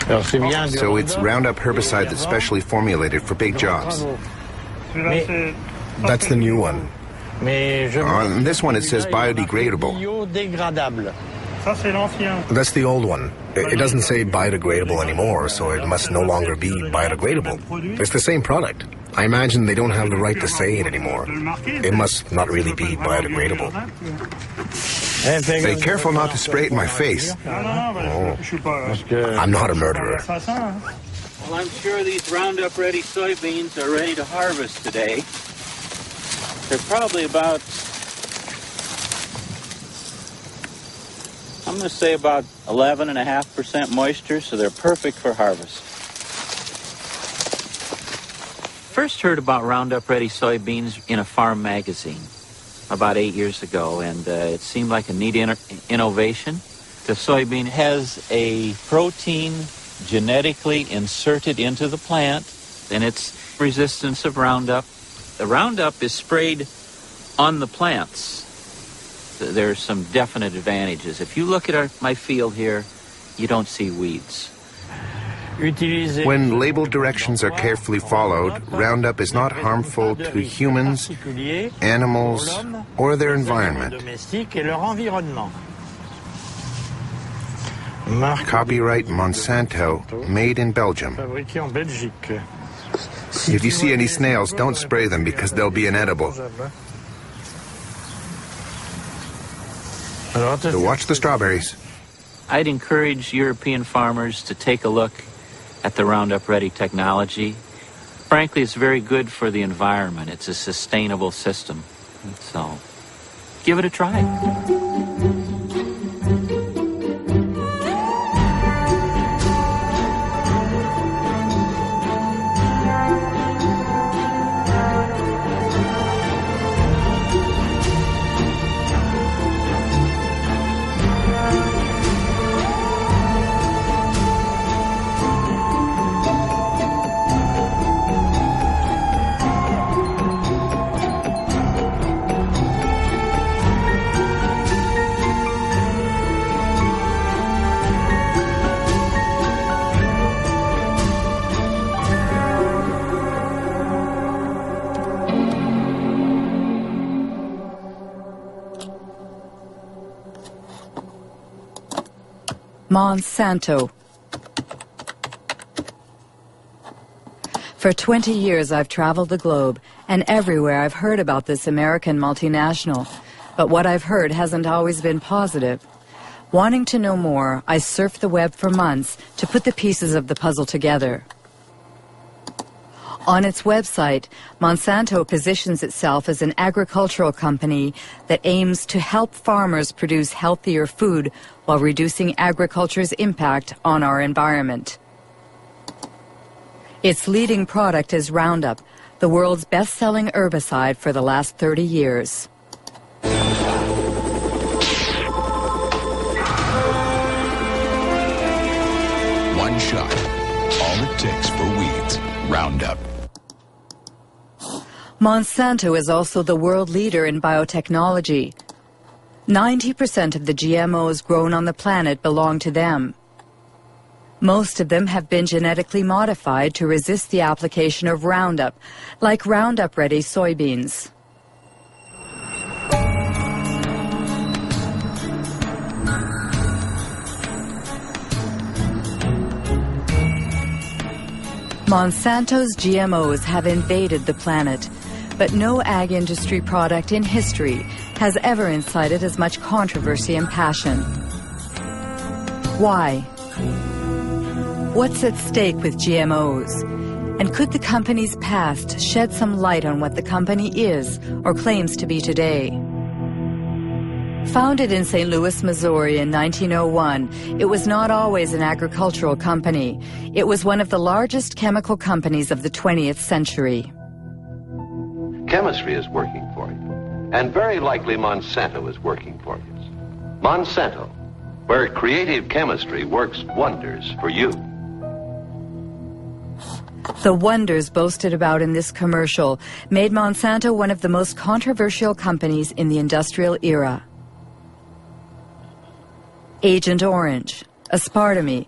So it's Roundup herbicide that's specially formulated for big jobs. That's the new one. On this one it says biodegradable. That's the old one. It doesn't say biodegradable anymore, so it must no longer be biodegradable. It's the same product. I imagine they don't have the right to say it anymore. It must not really be biodegradable. Be careful not to spray it in my face. Oh, I'm not a murderer. Well, I'm sure these Roundup-ready soybeans are ready to harvest today. They're probably about, I'm going to say about 11.5% moisture, so they're perfect for harvest. First heard about Roundup-ready soybeans in a farm magazine about 8 years ago, and it seemed like a neat innovation. The soybean has a protein genetically inserted into the plant, and its resistance of Roundup. The Roundup is sprayed on the plants. There's some definite advantages. If you look at my field here, you don't see weeds. When label directions are carefully followed, Roundup is not harmful to humans, animals, or their environment. Copyright Monsanto, made in Belgium. If you see any snails, don't spray them because they'll be inedible. So watch the strawberries. I'd encourage European farmers to take a look at the Roundup Ready technology. Frankly, it's very good for the environment. It's a sustainable system. So, give it a try. Monsanto. For 20 years I've traveled the globe, and everywhere I've heard about this American multinational. But what I've heard hasn't always been positive. Wanting to know more, I surfed the web for months to put the pieces of the puzzle together. On its website, Monsanto positions itself as an agricultural company that aims to help farmers produce healthier food while reducing agriculture's impact on our environment. Its leading product is Roundup, the world's best-selling herbicide for the last 30 years. One shot, all it takes for weeds, Roundup. Monsanto is also the world leader in biotechnology. 90% of the GMOs grown on the planet belong to them. Most of them have been genetically modified to resist the application of Roundup, like Roundup-ready soybeans. Monsanto's GMOs have invaded the planet, but no ag industry product in history has ever incited as much controversy and passion. Why? What's at stake with GMOs? And could the company's past shed some light on what the company is or claims to be today? Founded in St. Louis, Missouri in 1901, it was not always an agricultural company. It was one of the largest chemical companies of the 20th century. Chemistry is working for you, and very likely Monsanto is working for you. Monsanto, where creative chemistry works wonders for you. The wonders boasted about in this commercial made Monsanto one of the most controversial companies in the industrial era. Agent Orange, aspartame,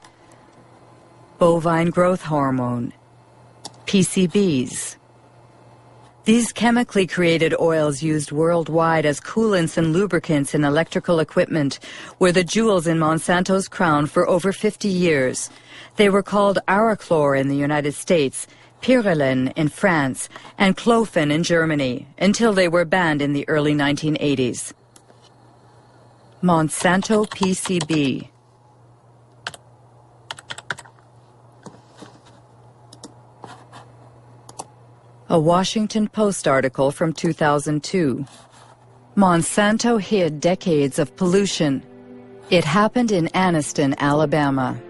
bovine growth hormone, PCBs. These chemically created oils used worldwide as coolants and lubricants in electrical equipment were the jewels in Monsanto's crown for over 50 years. They were called Arachlor in the United States, Pyrrolin in France, and Clofen in Germany, until they were banned in the early 1980s. Monsanto PCB. A Washington Post article from 2002. Monsanto hid decades of pollution. It happened in Anniston, Alabama.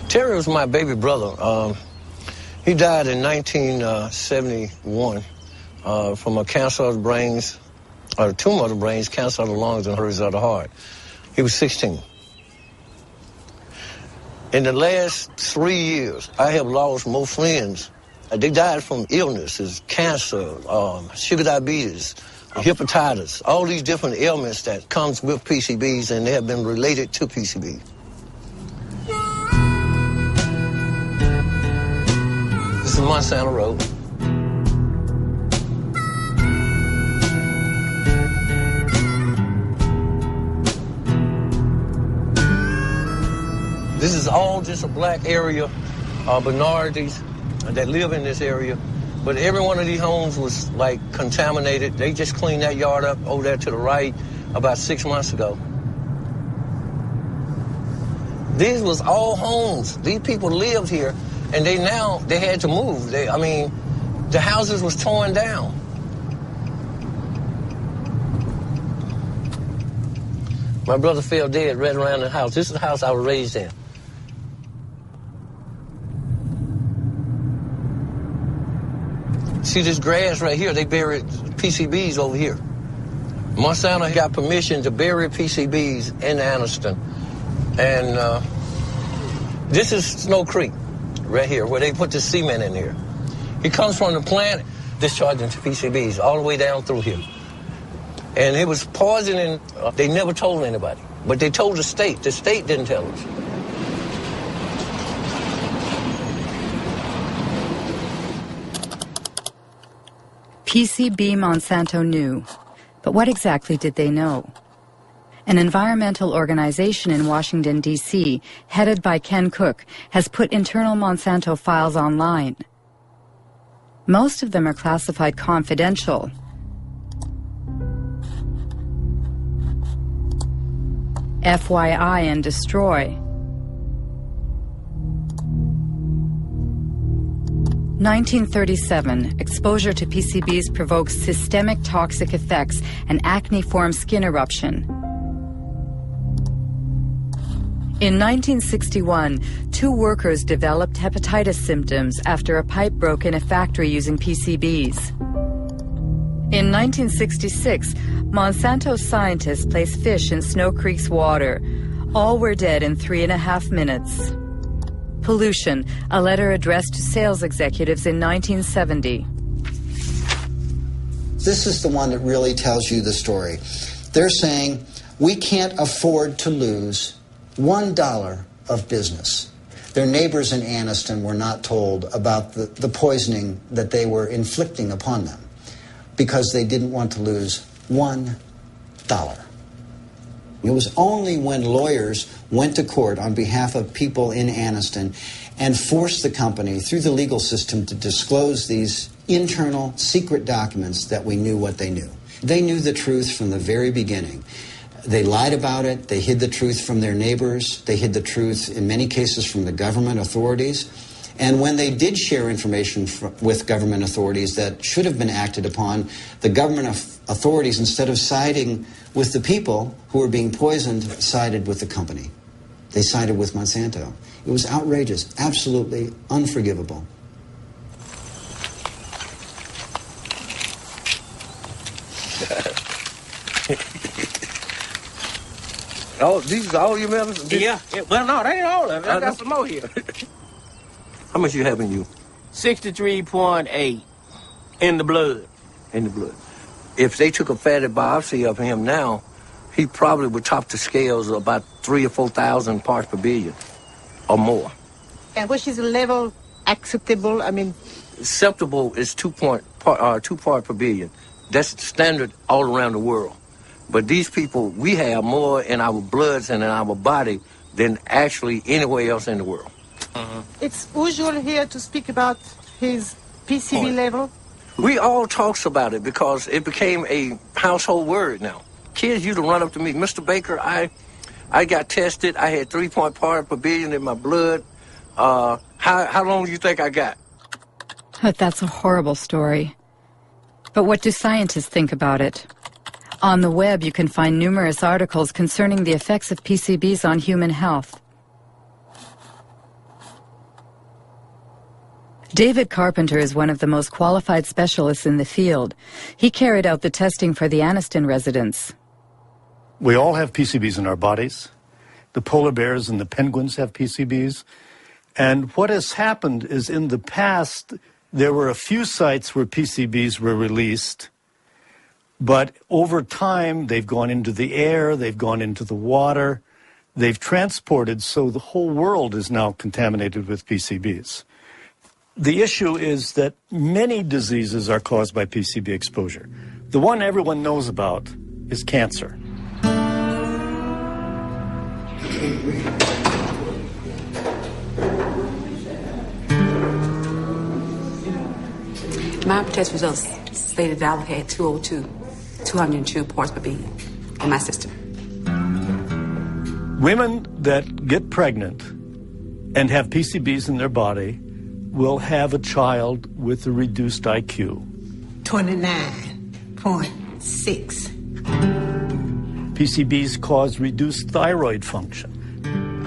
Terry was my baby brother. He died in 1971 from a cancer of the brains, or a tumor of the brains, cancer of the lungs, and hurries of the heart. He was 16. In the last 3 years, I have lost more friends. They died from illnesses, cancer, sugar diabetes, hepatitis, all these different ailments that comes with PCBs, and they have been related to PCBs. This is Monsanto Road. This is all just a black area, minorities that live in this area. But every one of these homes was like contaminated. They just cleaned that yard up over there to the right about 6 months ago. These was all homes. These people lived here, and they had to move. The houses was torn down. My brother fell dead right around the house. This is the house I was raised in. See this grass right here? They buried PCBs over here. Monsanto got permission to bury PCBs in Anniston. And this is Snow Creek right here, where they put the cement in here. It comes from the plant discharging to PCBs all the way down through here. And it was poisoning. They never told anybody, but they told the state. The state didn't tell us. PCB Monsanto knew, but what exactly did they know? An environmental organization in Washington, D.C., headed by Ken Cook, has put internal Monsanto files online. Most of them are classified confidential. FYI and destroy. 1937, exposure to PCBs provokes systemic toxic effects and acne-form skin eruption. In 1961, 2 workers developed hepatitis symptoms after a pipe broke in a factory using PCBs. In 1966, Monsanto scientists placed fish in Snow Creek's water. All were dead in 3.5 minutes. Pollution, a letter addressed to sales executives in 1970. This is the one that really tells you the story. They're saying, we can't afford to lose $1 of business. Their neighbors in Anniston were not told about the poisoning that they were inflicting upon them because they didn't want to lose $1. It was only when lawyers went to court on behalf of people in Anniston and forced the company through the legal system to disclose these internal secret documents that we knew what they knew. They knew the truth from the very beginning. They lied about it. They hid the truth from their neighbors. They hid the truth, in many cases, from the government authorities. And when they did share information with government authorities that should have been acted upon, the government authorities, instead of siding with the people who were being poisoned, sided with the company. They sided with Monsanto. It was outrageous, absolutely unforgivable. Oh, these are all your medicines? Yeah. Well, no, they ain't all of it. I got some more here. How much you have in you? 63.8 in the blood. In the blood. If they took a fatty biopsy of him now, he probably would top the scales of about 3,000 or 4,000 parts per billion or more. And which is the level acceptable? I mean, acceptable is 2 parts per billion. That's standard all around the world. But these people, we have more in our bloods and in our body than actually anywhere else in the world. It's usual here to speak about his PCB level. We all talks about it because it became a household word now. Kids used to run up to me, Mr. Baker, I got tested. I had 3 parts per billion in my blood. How long do you think I got? But that's a horrible story. But what do scientists think about it? On the web, you can find numerous articles concerning the effects of PCBs on human health. David Carpenter is one of the most qualified specialists in the field. He carried out the testing for the Anniston residents. We all have PCBs in our bodies. The polar bears and the penguins have PCBs. And what has happened is in the past, there were a few sites where PCBs were released, but over time, they've gone into the air, they've gone into the water, they've transported, so the whole world is now contaminated with PCBs. The issue is that many diseases are caused by PCB exposure. The one everyone knows about is cancer. My test results stated that I had 202 parts per billion in my system. Women that get pregnant and have PCBs in their body will have a child with a reduced IQ. 29.6. PCBs cause reduced thyroid function.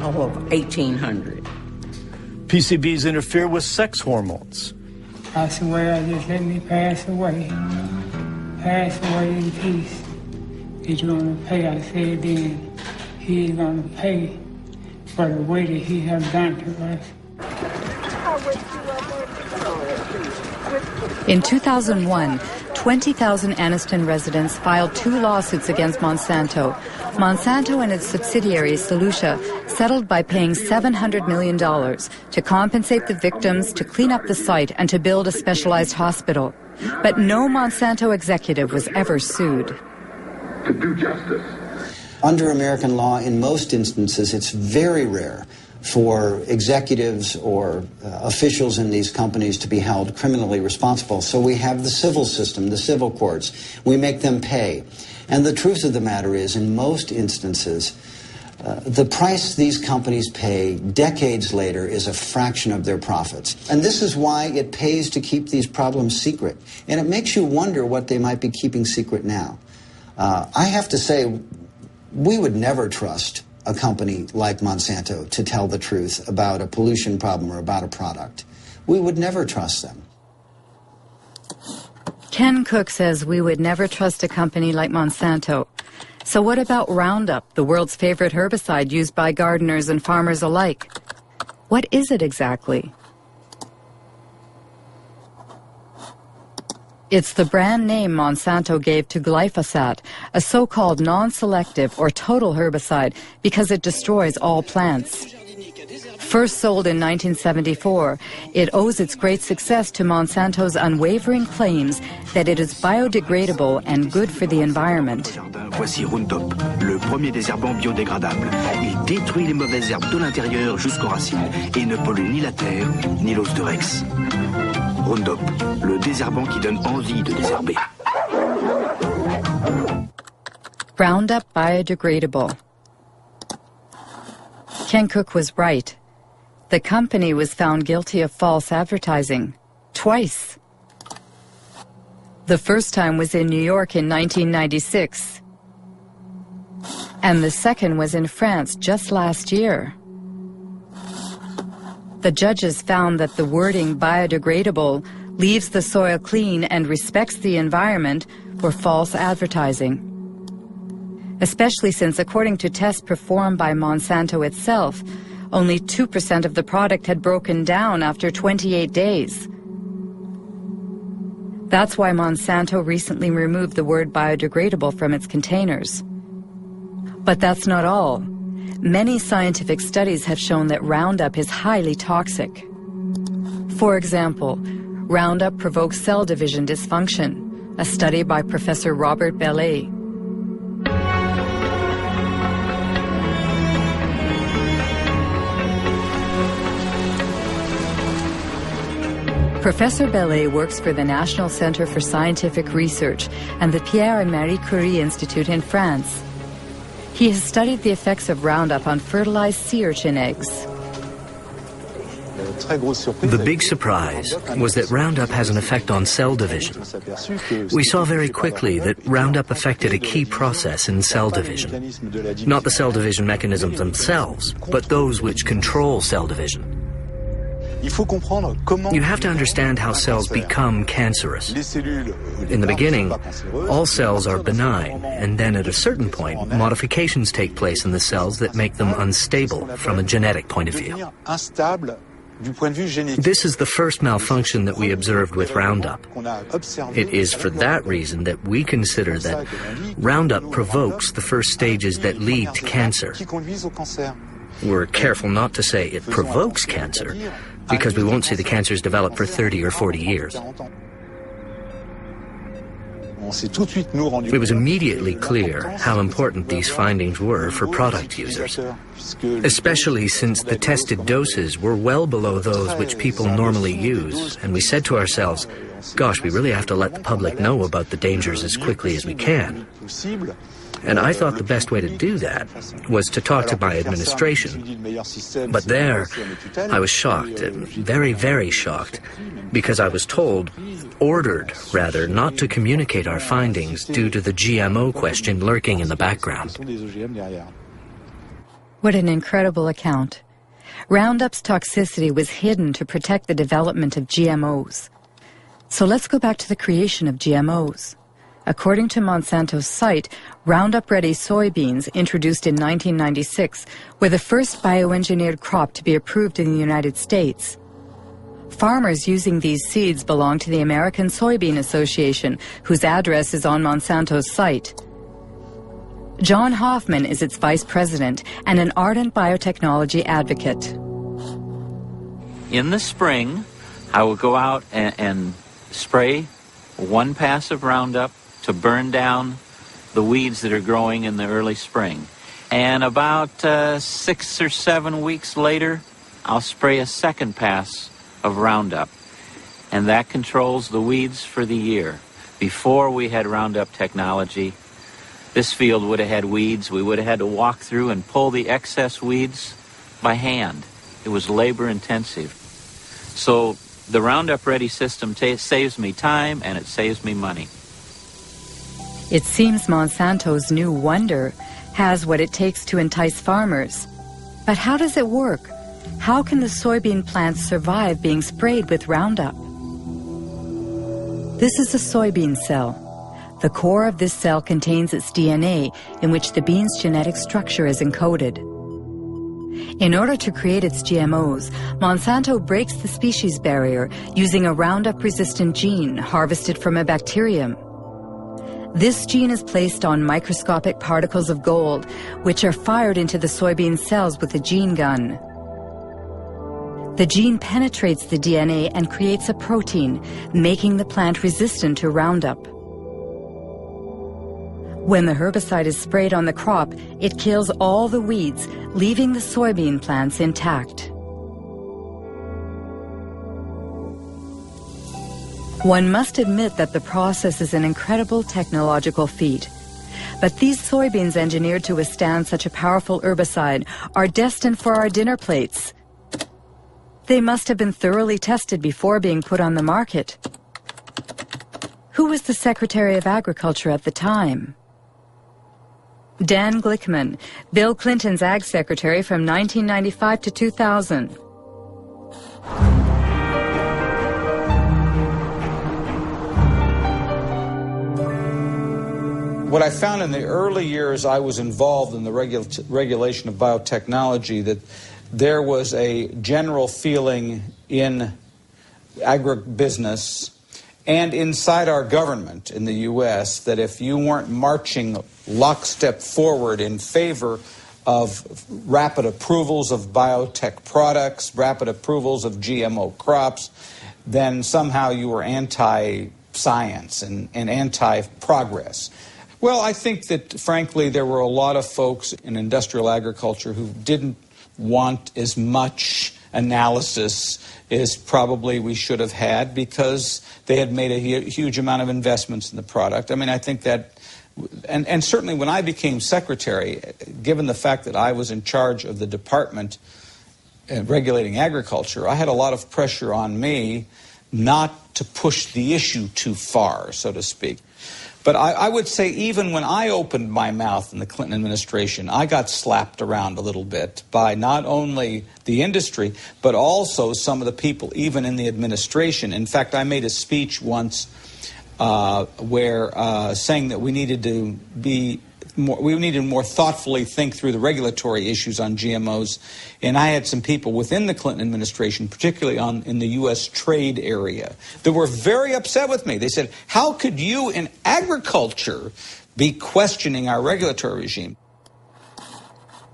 All of 1,800. PCBs interfere with sex hormones. Pass away, I just let me pass away. Pass away in peace. He's going to pay, I said then. He's going to pay for the way that he has done to us. In 2001, 20,000 Anniston residents filed 2 lawsuits against Monsanto. Monsanto and its subsidiary, Solutia, settled by paying $700 million to compensate the victims, to clean up the site, and to build a specialized hospital. But no Monsanto executive was ever sued. To do justice. Under American law, in most instances, it's very rare for executives or officials in these companies to be held criminally responsible. So we have the civil system, the civil courts. We make them pay. And the truth of the matter is, in most instances, the price these companies pay decades later is a fraction of their profits. And this is why it pays to keep these problems secret. And it makes you wonder what they might be keeping secret now. I have to say, we would never trust a company like Monsanto to tell the truth about a pollution problem or about a product. We would never trust them. Ken Cook says we would never trust a company like Monsanto. So what about Roundup, the world's favorite herbicide used by gardeners and farmers alike? What is it exactly? It's the brand name Monsanto gave to glyphosate, a so-called non-selective or total herbicide because it destroys all plants. First sold in 1974, it owes its great success to Monsanto's unwavering claims that it is biodegradable and good for the environment. Voici Roundup, le premier désherbant biodégradable. Il détruit les mauvaises herbes de l'intérieur jusqu'aux racines et ne pollue ni la terre ni l'os de Rex. Roundup, le désherbant qui donne envie de désherber. Roundup biodegradable. Ken Cook was right. The company was found guilty of false advertising. Twice. The first time was in New York in 1996. And the second was in France just last year. The judges found that the wording biodegradable, leaves the soil clean and respects the environment were false advertising. Especially since, according to tests performed by Monsanto itself, Only 2% of the product had broken down after 28 days. That's why Monsanto recently removed the word biodegradable from its containers. But that's not all. Many scientific studies have shown that Roundup is highly toxic. For example, Roundup provokes cell division dysfunction, a study by Professor Robert Bellet. Professor Bellet works for the National Center for Scientific Research and the Pierre and Marie Curie Institute in France. He has studied the effects of Roundup on fertilized sea urchin eggs. The big surprise was that Roundup has an effect on cell division. We saw very quickly that Roundup affected a key process in cell division. Not the cell division mechanisms themselves, but those which control cell division. You have to understand how cells become cancerous. In the beginning, all cells are benign, and then at a certain point, modifications take place in the cells that make them unstable from a genetic point of view. This is the first malfunction that we observed with Roundup. It is for that reason that we consider that Roundup provokes the first stages that lead to cancer. We're careful not to say it provokes cancer, because we won't see the cancers develop for 30 or 40 years. It was immediately clear how important these findings were for product users, especially since the tested doses were well below those which people normally use, and we said to ourselves, gosh, we really have to let the public know about the dangers as quickly as we can. And I thought the best way to do that was to talk to my administration. But there, I was shocked, very, very shocked, because I was ordered, not to communicate our findings due to the GMO question lurking in the background. What an incredible account. Roundup's toxicity was hidden to protect the development of GMOs. So let's go back to the creation of GMOs. According to Monsanto's site, Roundup-ready soybeans, introduced in 1996, were the first bioengineered crop to be approved in the United States. Farmers using these seeds belong to the American Soybean Association, whose address is on Monsanto's site. John Hoffman is its vice president and an ardent biotechnology advocate. In the spring, I will go out and spray one pass of Roundup to burn down the weeds that are growing in the early spring. And about 6 or 7 weeks later, I'll spray a second pass of Roundup. And that controls the weeds for the year. Before we had Roundup technology, this field would have had weeds. We would have had to walk through and pull the excess weeds by hand. It was labor intensive. So the Roundup Ready system saves me time and it saves me money. It seems Monsanto's new wonder has what it takes to entice farmers. But how does it work? How can the soybean plants survive being sprayed with Roundup? This is a soybean cell. The core of this cell contains its DNA, in which the bean's genetic structure is encoded. In order to create its GMOs, Monsanto breaks the species barrier using a Roundup-resistant gene harvested from a bacterium. This gene is placed on microscopic particles of gold, which are fired into the soybean cells with a gene gun. The gene penetrates the DNA and creates a protein, making the plant resistant to Roundup. When the herbicide is sprayed on the crop, it kills all the weeds, leaving the soybean plants intact. One must admit that the process is an incredible technological feat. But these soybeans engineered to withstand such a powerful herbicide are destined for our dinner plates. They must have been thoroughly tested before being put on the market. Who was the Secretary of Agriculture at the time? Dan Glickman, Bill Clinton's Ag Secretary from 1995 to 2000. What I found in the early years I was involved in the regulation of biotechnology, that there was a general feeling in agribusiness and inside our government in the U.S. that if you weren't marching lockstep forward in favor of rapid approvals of biotech products, rapid approvals of GMO crops, then somehow you were anti-science and anti-progress. Well, I think that, frankly, there were a lot of folks in industrial agriculture who didn't want as much analysis as probably we should have had because they had made a huge amount of investments in the product. I mean, I think that, and certainly when I became secretary, given the fact that I was in charge of the department regulating agriculture, I had a lot of pressure on me not to push the issue too far, so to speak. But I would say even when I opened my mouth in the Clinton administration, I got slapped around a little bit by not only the industry, but also some of the people even in the administration. In fact, I made a speech once where saying that we needed to more thoughtfully think through the regulatory issues on GMOs. And I had some people within the Clinton administration, particularly in the U.S. trade area, that were very upset with me. They said, how could you in agriculture be questioning our regulatory regime?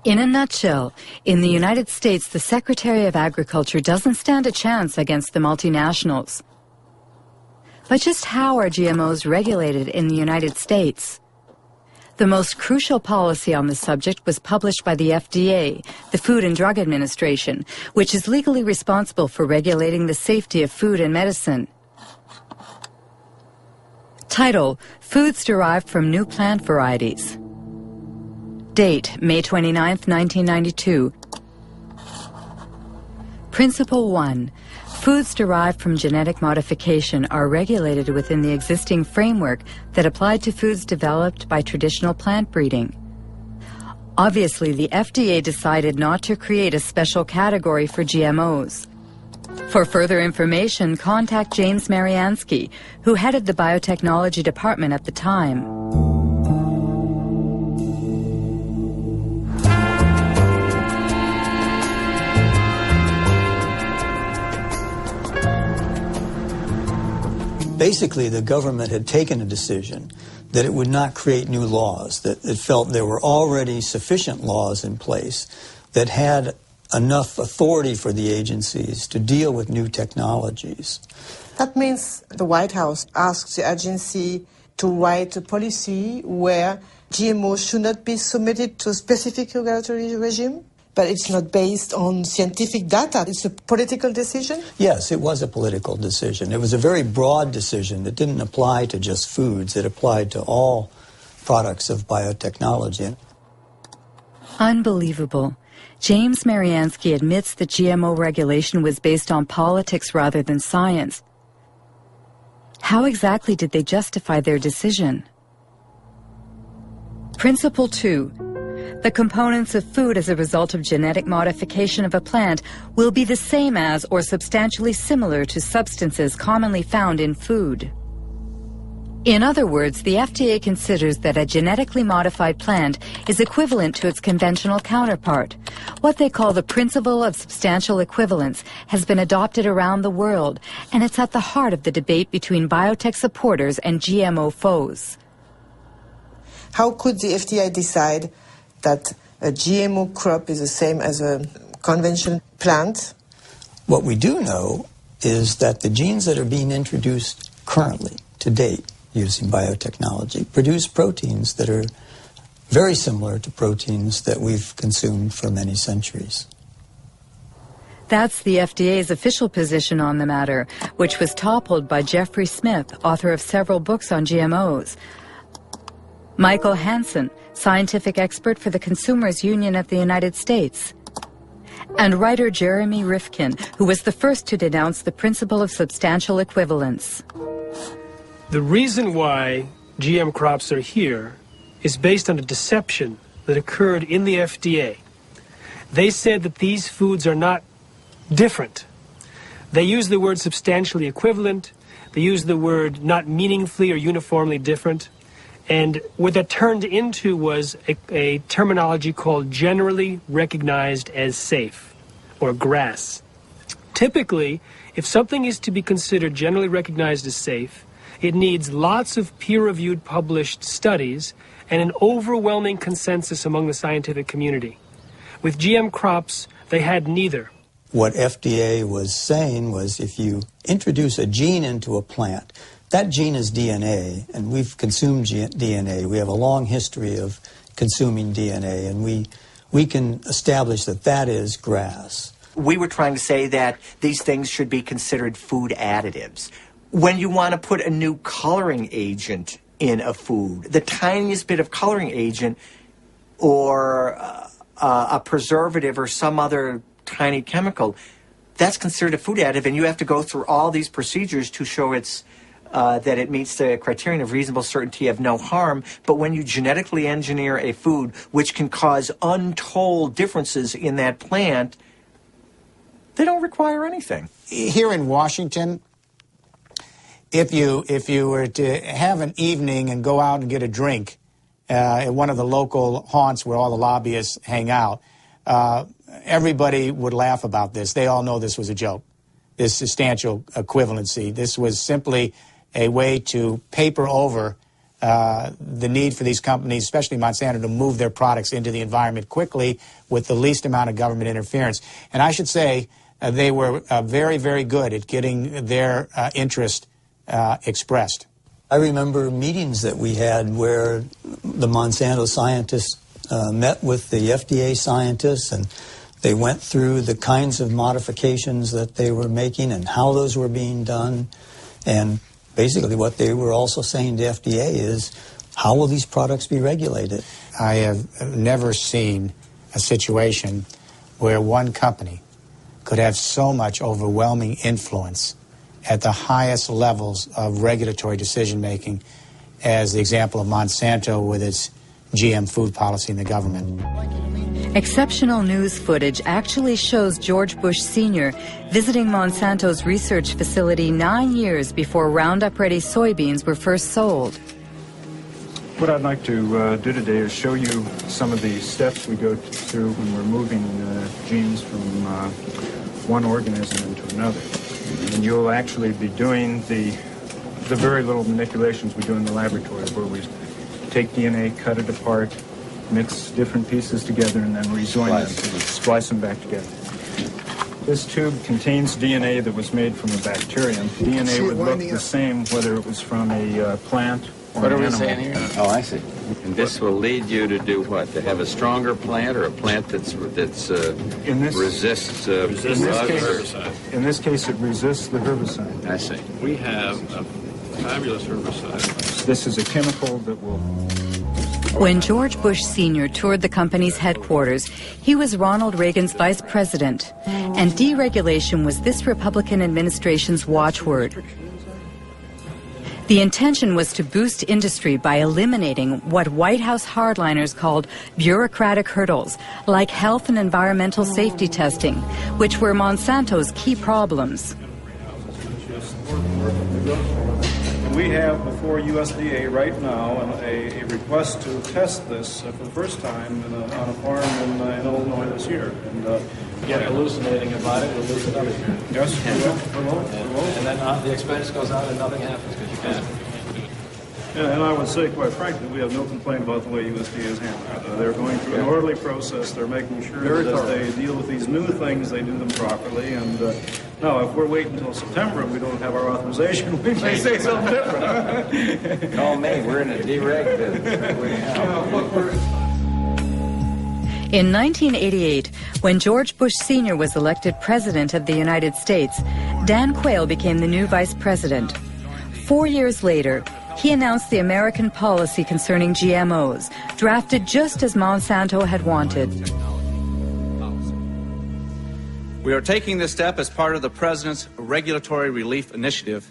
In a nutshell, in the United States, the Secretary of Agriculture doesn't stand a chance against the multinationals. But just how are GMOs regulated in the United States? The most crucial policy on the subject was published by the FDA, the Food and Drug Administration, which is legally responsible for regulating the safety of food and medicine. Title: Foods Derived from New Plant Varieties. Date: May 29, 1992. Principle 1. Foods derived from genetic modification are regulated within the existing framework that applied to foods developed by traditional plant breeding. Obviously, the FDA decided not to create a special category for GMOs. For further information, contact James Mariansky, who headed the biotechnology department at the time. Basically, the government had taken a decision that it would not create new laws, that it felt there were already sufficient laws in place that had enough authority for the agencies to deal with new technologies. That means the White House asked the agency to write a policy where GMOs should not be submitted to a specific regulatory regime? But it's not based on scientific data. It's a political decision? Yes, it was a political decision. It was a very broad decision that didn't apply to just foods. It applied to all products of biotechnology. Unbelievable. James Mariansky admits that GMO regulation was based on politics rather than science. How exactly did they justify their decision? Principle 2. The components of food as a result of genetic modification of a plant will be the same as or substantially similar to substances commonly found in food. In other words, the FDA considers that a genetically modified plant is equivalent to its conventional counterpart. What they call the principle of substantial equivalence has been adopted around the world, and it's at the heart of the debate between biotech supporters and GMO foes. How could the FDA decide that a GMO crop is the same as a conventional plant? What we do know is that the genes that are being introduced currently, to date, using biotechnology, produce proteins that are very similar to proteins that we've consumed for many centuries. That's the FDA's official position on the matter, which was toppled by Jeffrey Smith, author of several books on GMOs. Michael Hansen, scientific expert for the Consumers Union of the United States. And writer Jeremy Rifkin, who was the first to denounce the principle of substantial equivalence. The reason why GM crops are here is based on a deception that occurred in the FDA. They said that these foods are not different. They use the word substantially equivalent. They use the word not meaningfully or uniformly different. And what that turned into was a terminology called generally recognized as safe. or GRAS. Typically, if something is to be considered generally recognized as safe, it needs lots of peer-reviewed published studies and an overwhelming consensus among the scientific community. With GM crops, they had neither. What FDA was saying was if you introduce a gene into a plant, that gene is DNA, and we've consumed DNA. We have a long history of consuming DNA, and we can establish that that is GRAS. We were trying to say that these things should be considered food additives. When you want to put a new coloring agent in a food, the tiniest bit of coloring agent or a preservative or some other tiny chemical, that's considered a food additive, and you have to go through all these procedures to show that it meets the criterion of reasonable certainty of no harm. But when you genetically engineer a food which can cause untold differences in that plant, they don't require anything. Here in Washington, if you were to have an evening and go out and get a drink at one of the local haunts where all the lobbyists hang out, everybody would laugh about this. They all know this was a joke, this substantial equivalency. This was simply a way to paper over the need for these companies, especially Monsanto, to move their products into the environment quickly with the least amount of government interference. And I should say they were very, very good at getting their interest expressed. I remember meetings that we had where the Monsanto scientists met with the FDA scientists, and they went through the kinds of modifications that they were making and how those were being done. And basically what they were also saying to FDA is, how will these products be regulated? I have never seen a situation where one company could have so much overwhelming influence at the highest levels of regulatory decision-making as the example of Monsanto with its GM food policy in the government. Exceptional news footage actually shows George Bush Sr. visiting Monsanto's research facility 9 years before Roundup-ready soybeans were first sold. What I'd like to do today is show you some of the steps we go through when we're moving genes from one organism into another. And you'll actually be doing the very little manipulations we do in the laboratory, where we take DNA, cut it apart, mix different pieces together, and then rejoin them, splice them back together. This tube contains DNA that was made from a bacterium. DNA would look the same whether it was from a plant or what an are we animal. saying here? Oh, I see. And this will lead you to do what? To have a stronger plant, or a plant that's resists herbicide? In this case, it resists the herbicide. I see. We have a fabulous herbicide. This is a chemical that will... When George Bush Sr. toured the company's headquarters, he was Ronald Reagan's vice president, and deregulation was this Republican administration's watchword. The intention was to boost industry by eliminating what White House hardliners called bureaucratic hurdles, like health and environmental safety testing, which were Monsanto's key problems. We have before USDA right now a request to test this for the first time on a farm in Illinois this year. And get hallucinating about it, we'll lose it up here. Yes, we will. And then the expense goes out and nothing happens because you can't. Yeah, and I would say, quite frankly, we have no complaint about the way USDA is handling it. They're going through an orderly process. They're making sure that as they deal with these new things, they do them properly. And now, if we're waiting until September and we don't have our authorization, we may say something different. Call me. We're in a dereg business. In 1988, when George Bush Sr. was elected President of the United States, Dan Quayle became the new Vice President. 4 years later, he announced the American policy concerning GMOs, drafted just as Monsanto had wanted. We are taking this step as part of the President's Regulatory Relief Initiative,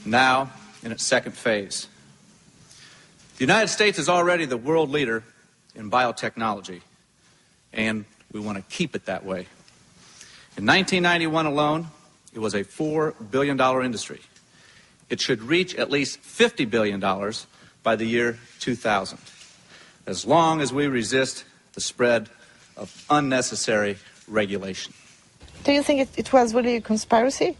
now in its second phase. The United States is already the world leader in biotechnology, and we want to keep it that way. In 1991 alone, it was a $4 billion industry. It should reach at least $50 billion by the year 2000, as long as we resist the spread of unnecessary regulation. Do you think it was really a conspiracy?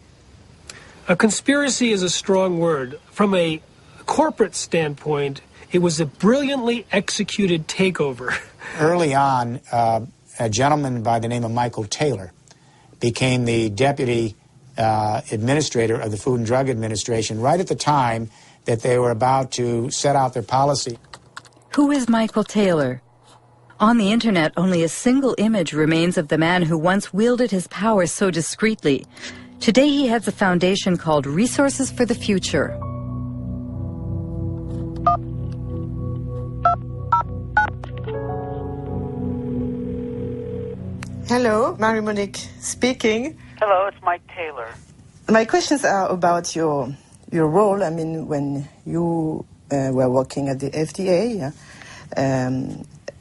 A conspiracy is a strong word. From a corporate standpoint, it was a brilliantly executed takeover. Early on, a gentleman by the name of Michael Taylor became the deputy administrator of the Food and Drug Administration right at the time that they were about to set out their policy. Who is Michael Taylor? On the internet, only a single image remains of the man who once wielded his power so discreetly. Today he heads a foundation called Resources for the Future. Hello, Marie-Monique speaking. Hello, it's Mike Taylor. My questions are about your role. I mean, when you were working at the FDA,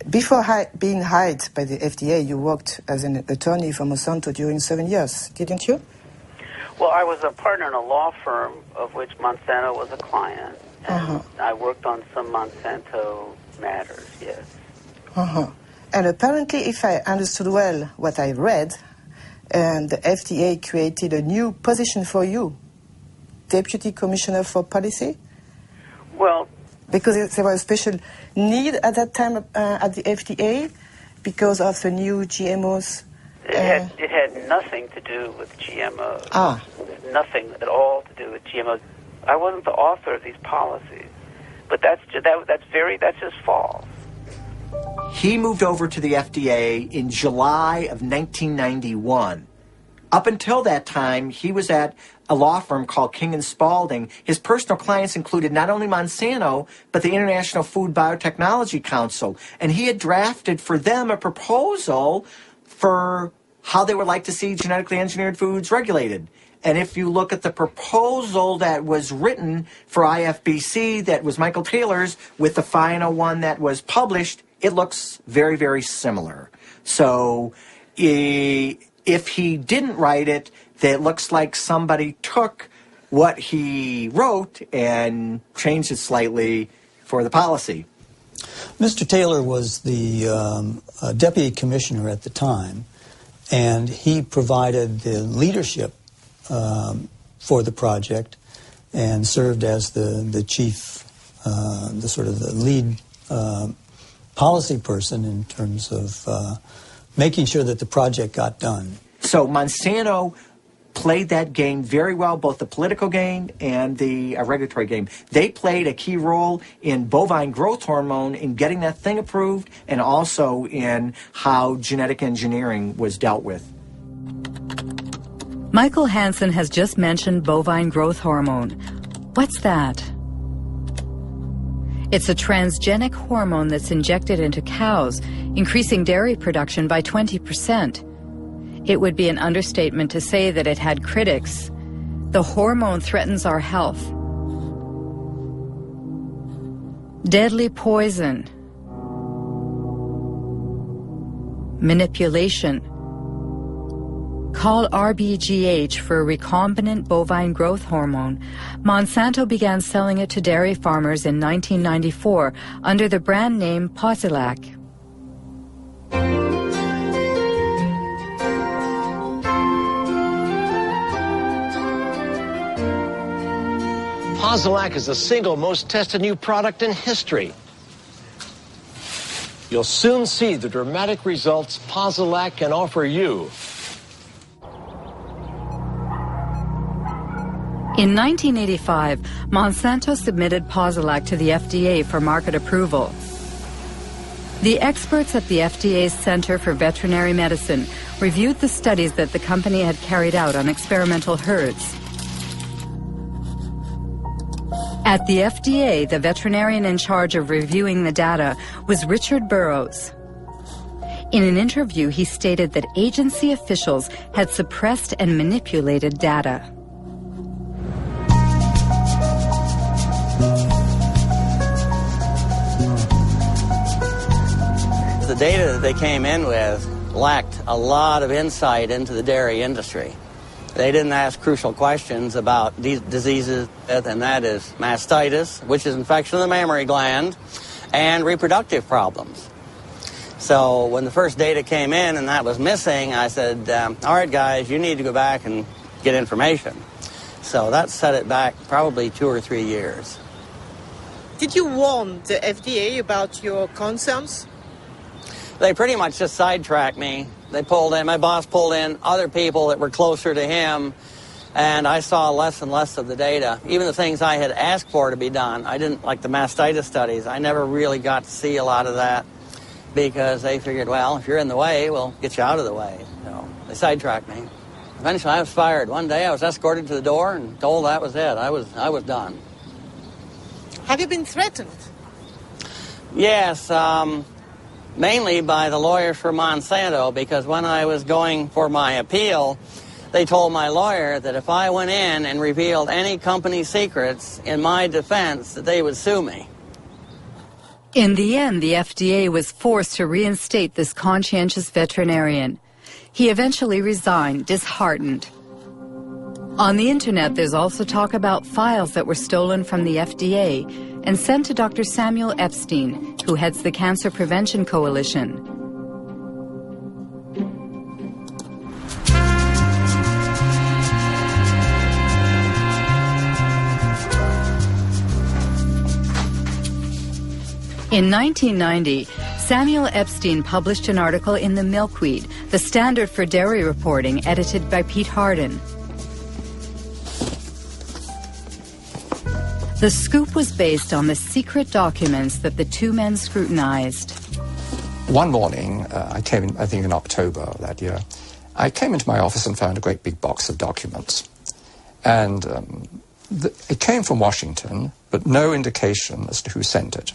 before being hired by the FDA, you worked as an attorney for Monsanto during 7 years, didn't you? Well, I was a partner in a law firm of which Monsanto was a client. And I worked on some Monsanto matters, yes. And apparently, if I understood well what I read, the FDA created a new position for you, Deputy Commissioner for Policy? Well, because there was a special need at that time at the FDA because of the new GMOs? It had nothing to do with GMOs. Nothing at all to do with GMOs. I wasn't the author of these policies, but that's just false. He moved over to the FDA in July of 1991. Up until that time, he was at a law firm called King & Spalding. His personal clients included not only Monsanto, but the International Food Biotechnology Council. And he had drafted for them a proposal for how they would like to see genetically engineered foods regulated. And if you look at the proposal that was written for IFBC, that was Michael Taylor's, with the final one that was published, it looks very, very similar. So if he didn't write it, it looks like somebody took what he wrote and changed it slightly for the policy. Mr. Taylor was the deputy commissioner at the time, and he provided the leadership for the project and served as the chief, the lead policy person in terms of making sure that the project got done. So Monsanto played that game very well, both the political game and the regulatory game. They played a key role in bovine growth hormone in getting that thing approved, and also in how genetic engineering was dealt with. Michael Hansen has just mentioned bovine growth hormone. What's that? It's a transgenic hormone that's injected into cows, increasing dairy production by 20%. It would be an understatement to say that it had critics. The hormone threatens our health. Deadly poison. Manipulation. Call RBGH for a recombinant bovine growth hormone. Monsanto began selling it to dairy farmers in 1994 under the brand name Posilac. Posilac is the single most tested new product in history. You'll soon see the dramatic results Posilac can offer you. In 1985, Monsanto submitted Posilac to the FDA for market approval. The experts at the FDA's Center for Veterinary Medicine reviewed the studies that the company had carried out on experimental herds. At the FDA, the veterinarian in charge of reviewing the data was Richard Burrows. In an interview, he stated that agency officials had suppressed and manipulated data. The data that they came in with lacked a lot of insight into the dairy industry. They didn't ask crucial questions about these diseases, and that is mastitis, which is infection of the mammary gland, and reproductive problems. So when the first data came in and that was missing, I said, all right, guys, you need to go back and get information. So that set it back probably 2 or 3 years. Did you warn the FDA about your concerns? They pretty much just sidetracked me. They pulled in, my boss pulled in other people that were closer to him, and I saw less and less of the data. Even the things I had asked for to be done, I didn't, like the mastitis studies, I never really got to see a lot of that because they figured, well, if you're in the way, we'll get you out of the way. So they sidetracked me. Eventually I was fired. One day I was escorted to the door and told that was it. I was done. Have you been threatened? Yes, mainly by the lawyers for Monsanto, because when I was going for my appeal, they told my lawyer that if I went in and revealed any company secrets in my defense, that they would sue me. In the end, the FDA was forced to reinstate this conscientious veterinarian. He eventually resigned, disheartened. On the internet, there's also talk about files that were stolen from the FDA and sent to Dr. Samuel Epstein, who heads the Cancer Prevention Coalition. In 1990, Samuel Epstein published an article in the Milkweed, the standard for dairy reporting, edited by Pete Hardin. The scoop was based on the secret documents that the two men scrutinized. One morning, I came in, I think in October that year, I came into my office and found a great big box of documents. And it came from Washington, but no indication as to who sent it.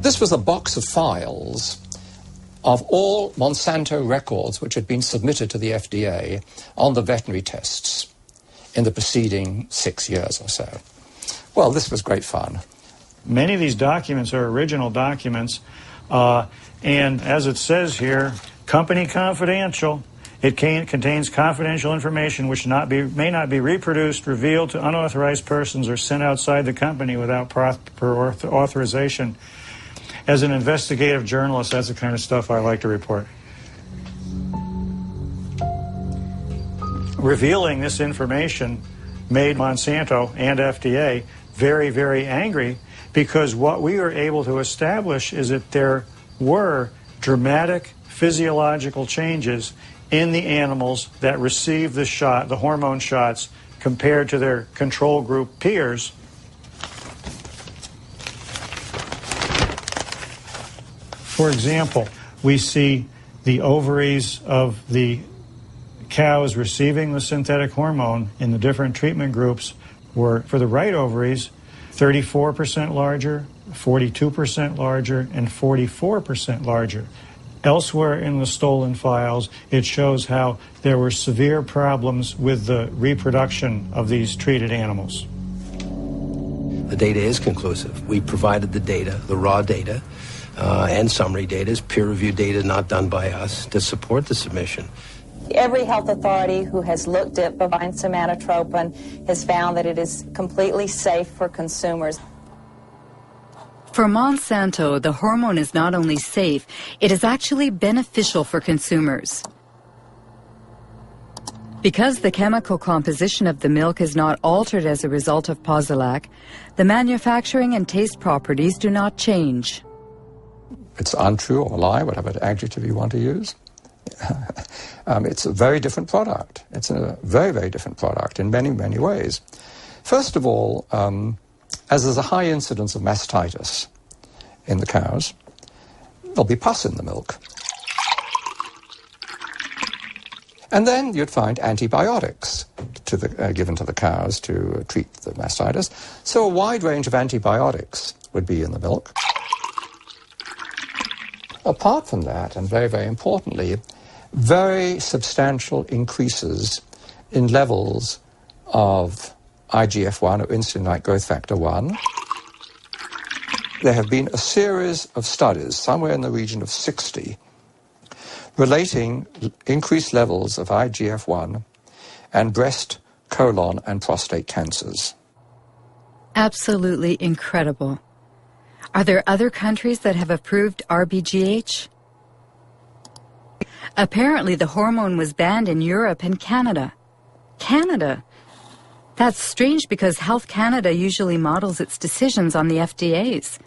This was a box of files of all Monsanto records which had been submitted to the FDA on the veterinary tests in the preceding 6 years or so. Well, this was great fun. Many of these documents are original documents, and as it says here, company confidential. It contains confidential information which may not be reproduced, revealed to unauthorized persons, or sent outside the company without proper authorization. As an investigative journalist, that's the kind of stuff I like to report. Revealing this information made Monsanto and FDA very, very angry, because what we were able to establish is that there were dramatic physiological changes in the animals that received the shot, the hormone shots, compared to their control group peers. For example, we see the ovaries of the cows receiving the synthetic hormone in the different treatment groups were, for the right ovaries, 34% larger, 42% larger, and 44% larger. Elsewhere in the stolen files, it shows how there were severe problems with the reproduction of these treated animals. The data is conclusive. We provided the data, the raw data, and summary data, is peer-reviewed data not done by us, to support the submission. Every health authority who has looked at bovine somatotropin has found that it is completely safe for consumers. For Monsanto, the hormone is not only safe, it is actually beneficial for consumers. Because the chemical composition of the milk is not altered as a result of Posilac, the manufacturing and taste properties do not change. It's untrue or a lie, whatever adjective you want to use. It's a very different product. It's a very, very different product in many, many ways. First of all, as there's a high incidence of mastitis in the cows, there'll be pus in the milk. And then you'd find antibiotics given to the cows to treat the mastitis. So a wide range of antibiotics would be in the milk. Apart from that, and very, very importantly, very substantial increases in levels of IGF-1, or insulin-like growth factor 1. There have been a series of studies, somewhere in the region of 60, relating increased levels of IGF-1 and breast, colon, and prostate cancers. Absolutely incredible. Are there other countries that have approved RBGH? Apparently, the hormone was banned in Europe and Canada. Canada? That's strange because Health Canada usually models its decisions on the FDA's.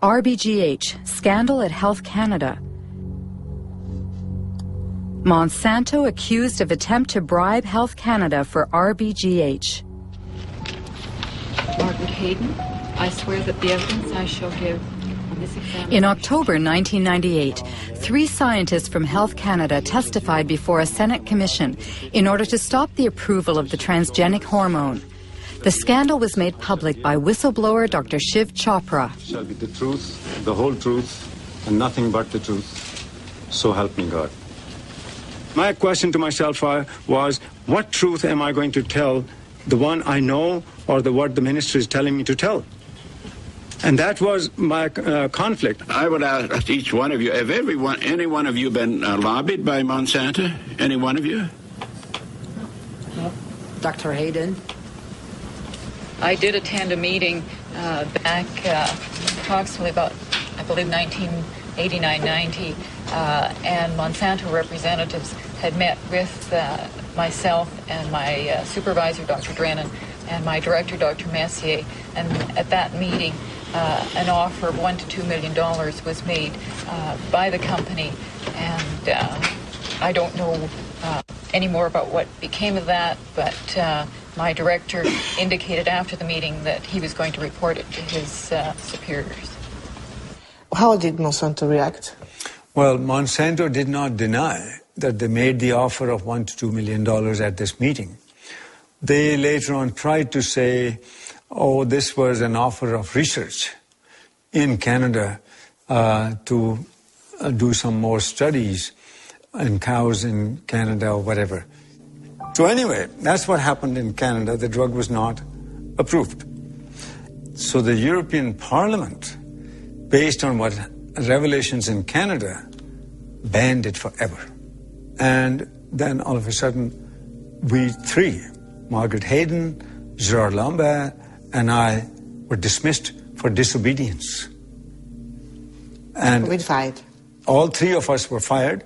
RBGH, scandal at Health Canada. Monsanto accused of attempt to bribe Health Canada for RBGH. Margaret Hayden, I swear that the evidence I shall give on this examination... In October 1998, 3 scientists from Health Canada testified before a Senate commission in order to stop the approval of the transgenic hormone. The scandal was made public by whistleblower Dr. Shiv Chopra. Shall be the truth, the whole truth, and nothing but the truth. So help me God. My question to myself was, what truth am I going to tell? The one I know or what the minister is telling me to tell? And that was my conflict. I would ask each one of you, have any one of you been lobbied by Monsanto? Any one of you? No. Dr. Hayden? I did attend a meeting back approximately about, I believe, 1989-90, and Monsanto representatives had met with myself and my supervisor, Dr. Drennan, and my director, Dr. Messier, and at that meeting, an offer of $1 to $2 million was made by the company, and I don't know any more about what became of that, but my director indicated after the meeting that he was going to report it to his superiors. How did Monsanto react? Well, Monsanto did not deny that they made the offer of $1 to $2 million at this meeting. They later on tried to say, oh, this was an offer of research in Canada to do some more studies in cows in Canada or whatever. So anyway, that's what happened in Canada. The drug was not approved. So the European Parliament, based on what revelations in Canada, banned it forever. And then all of a sudden, we 3, Margaret Hayden, Gerard Lambert, and I, were dismissed for disobedience. And we fired. All 3 of us were fired,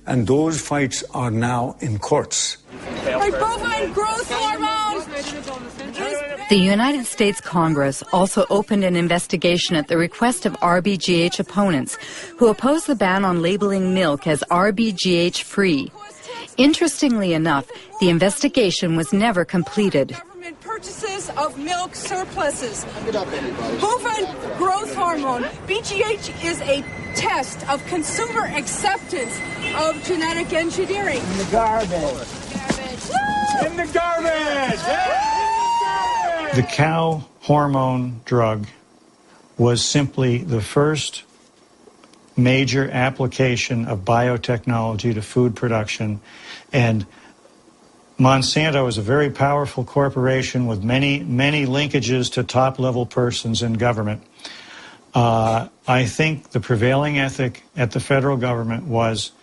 and those fights are now in courts. Bovine growth hormone! The United States Congress also opened an investigation at the request of RBGH opponents who oppose the ban on labeling milk as RBGH-free. Interestingly enough, the investigation was never completed. Government purchases of milk surpluses. Bovine growth hormone, BGH, is a test of consumer acceptance of genetic engineering. In the garbage. In the garbage! The cow hormone drug was simply the first major application of biotechnology to food production, and Monsanto is a very powerful corporation with many linkages to top-level persons in government. I think the prevailing ethic at the federal government was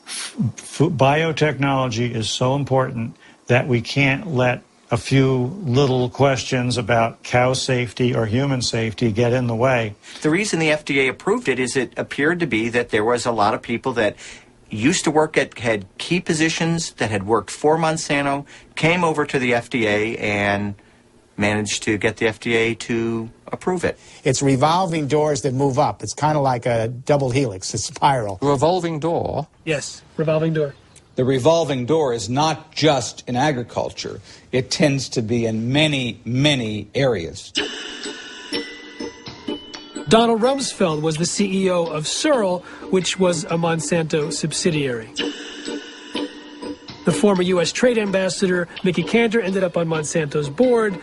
biotechnology is so important that we can't let a few little questions about cow safety or human safety get in the way. The reason the FDA approved it is it appeared to be that there was a lot of people that used to work had key positions that had worked for Monsanto, came over to the FDA and managed to get the FDA to approve it. It's revolving doors that move up. It's kind of like a double helix, a spiral. Revolving door? Yes, revolving door. The revolving door is not just in agriculture. It tends to be in many areas. Donald Rumsfeld was the CEO of Searle, which was a Monsanto subsidiary. The former U.S. Trade Ambassador, Mickey Cantor, ended up on Monsanto's board.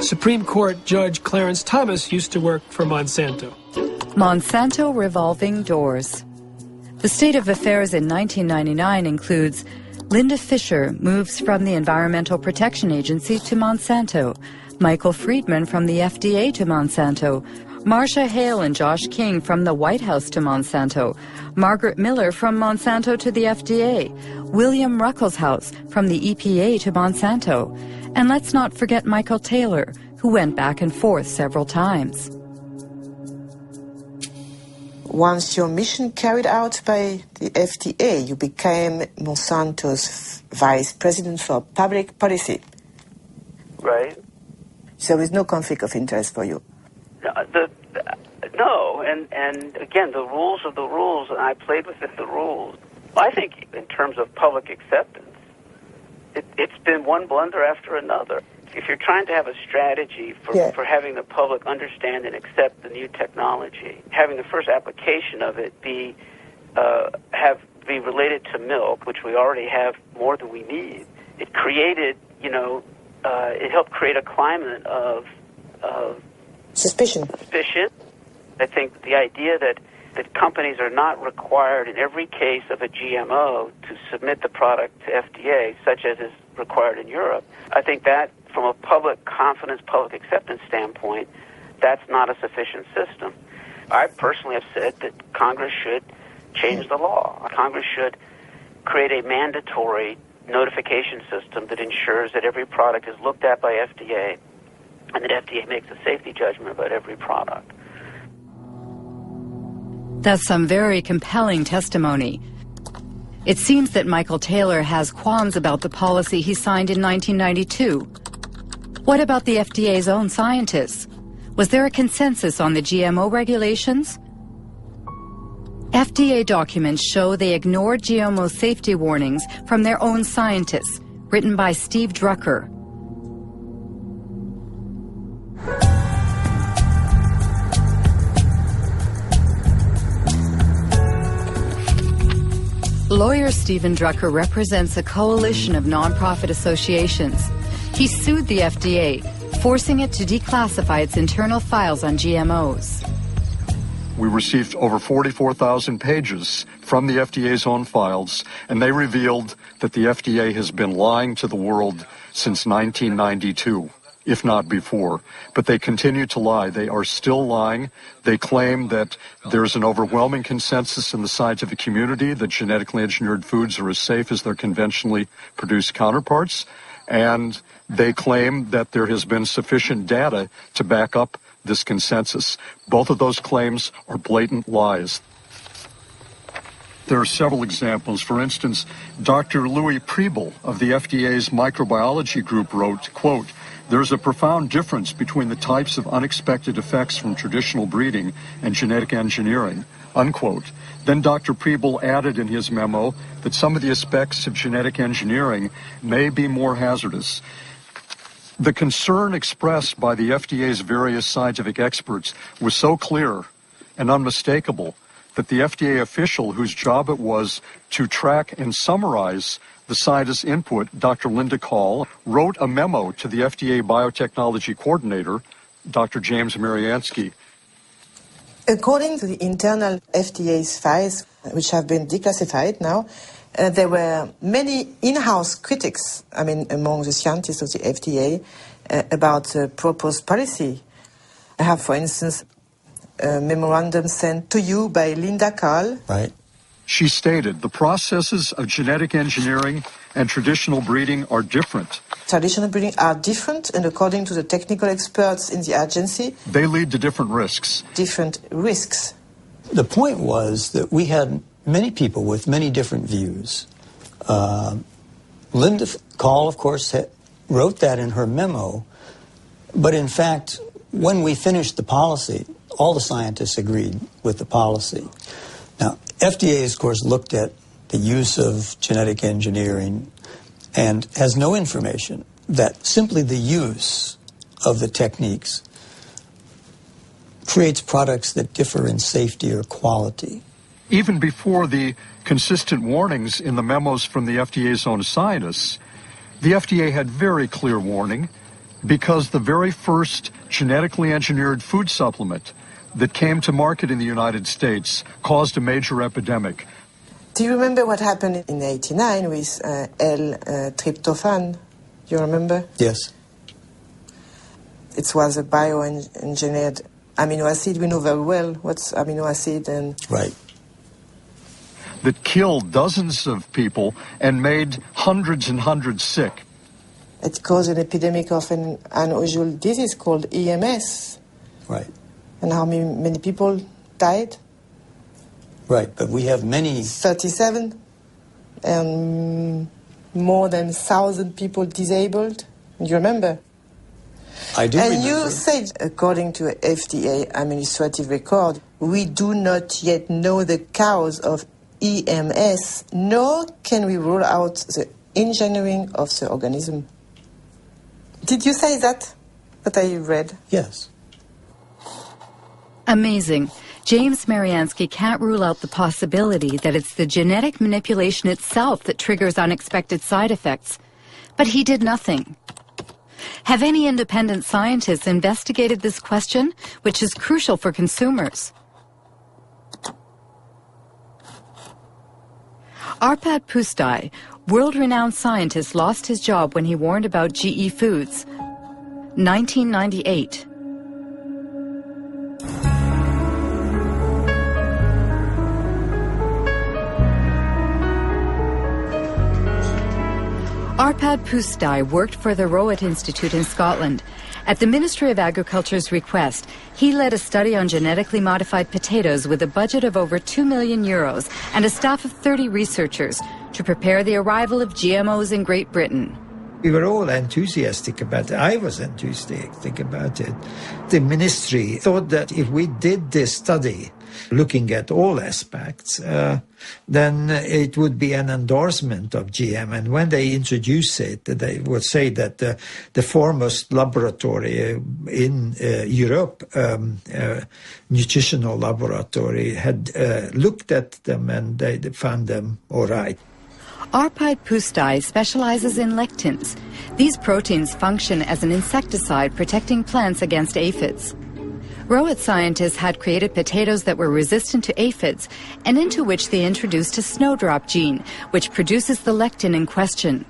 Supreme Court Judge Clarence Thomas used to work for Monsanto. Monsanto revolving doors. The state of affairs in 1999 includes Linda Fisher moves from the Environmental Protection Agency to Monsanto, Michael Friedman from the FDA to Monsanto, Marcia Hale and Josh King from the White House to Monsanto, Margaret Miller from Monsanto to the FDA, William Ruckelshaus from the EPA to Monsanto, and let's not forget Michael Taylor, who went back and forth several times. Once your mission carried out by the FDA, you became Monsanto's vice president for public policy. Right. So there is no conflict of interest for you. No, and again, the rules are the rules, and I played within the rules. I think in terms of public acceptance, it's been one blunder after another. If you're trying to have a strategy for having the public understand and accept the new technology, having the first application of it be related to milk, which we already have more than we need, it created, it helped create a climate of suspicion. I think the idea that companies are not required in every case of a GMO to submit the product to FDA, such as is required in Europe, I think that from a public confidence, public acceptance standpoint, that's not a sufficient system. I personally have said that Congress should change the law. Congress should create a mandatory notification system that ensures that every product is looked at by FDA and that FDA makes a safety judgment about every product. That's some very compelling testimony. It seems that Michael Taylor has qualms about the policy he signed in 1992. What about the FDA's own scientists? Was there a consensus on the GMO regulations? FDA documents show they ignored GMO safety warnings from their own scientists, written by Steve Drucker. Lawyer Stephen Drucker represents a coalition of nonprofit associations. He sued the FDA, forcing it to declassify its internal files on GMOs. We received over 44,000 pages from the FDA's own files, and they revealed that the FDA has been lying to the world since 1992, if not before. But they continue to lie. They are still lying. They claim that there's an overwhelming consensus in the scientific community that genetically engineered foods are as safe as their conventionally produced counterparts. And they claim that there has been sufficient data to back up this consensus. Both of those claims are blatant lies. There are several examples. For instance, Dr. Louis Priebel of the FDA's microbiology group wrote, quote, "There's a profound difference between the types of unexpected effects from traditional breeding and genetic engineering," unquote. Then Dr. Priebel added in his memo that some of the aspects of genetic engineering may be more hazardous. The concern expressed by the FDA's various scientific experts was so clear and unmistakable that the FDA official whose job it was to track and summarize the scientist's input, Dr. Linda Call, wrote a memo to the FDA biotechnology coordinator, Dr. James Mariansky. According to the internal FDA's files, which have been declassified now, there were many in-house critics, among the scientists of the FDA, about the proposed policy. I have, for instance, a memorandum sent to you by Linda Call. Right. She stated, "The processes of genetic engineering and traditional breeding are different. Traditional breeding are different, and according to the technical experts in the agency, they lead to different risks." Different risks. The point was that we had many people with many different views. Linda Call, of course, wrote that in her memo, but in fact, when we finished the policy, all the scientists agreed with the policy. Now, FDA, of course, looked at the use of genetic engineering and has no information that simply the use of the techniques creates products that differ in safety or quality. Even before the consistent warnings in the memos from the FDA's own scientists, the FDA had very clear warning because the very first genetically engineered food supplement that came to market in the United States caused a major epidemic. Do you remember what happened in 1989 with L-tryptophan? You remember? Yes. It was a bioengineered amino acid. We know very well what's amino acid and... Right. That killed dozens of people and made hundreds and hundreds sick. It caused an epidemic of an unusual disease called EMS. Right. And how many people died? Right, but we have many... 37. And more than 1,000 people disabled. You remember? I do remember. And you said, according to FDA administrative record, we do not yet know the cause of EMS, nor can we rule out the engineering of the organism. Did you say that I read? Yes. Amazing. James Mariansky can't rule out the possibility that it's the genetic manipulation itself that triggers unexpected side effects. But he did nothing. Have any independent scientists investigated this question, which is crucial for consumers? Arpad Pustai, world-renowned scientist, lost his job when he warned about GE Foods. 1998. Arpad Pustai worked for the Rowett Institute in Scotland. At the Ministry of Agriculture's request, he led a study on genetically modified potatoes with a budget of over €2 million and a staff of 30 researchers to prepare the arrival of GMOs in Great Britain. We were all enthusiastic about it. I was enthusiastic about it. The ministry thought that if we did this study, looking at all aspects, then it would be an endorsement of GM. And when they introduce it, they would say that the foremost laboratory in Europe, nutritional laboratory, had looked at them and they found them all right. Arpad Pustai specializes in lectins. These proteins function as an insecticide protecting plants against aphids. Rowett scientists had created potatoes that were resistant to aphids and into which they introduced a snowdrop gene, which produces the lectin in question.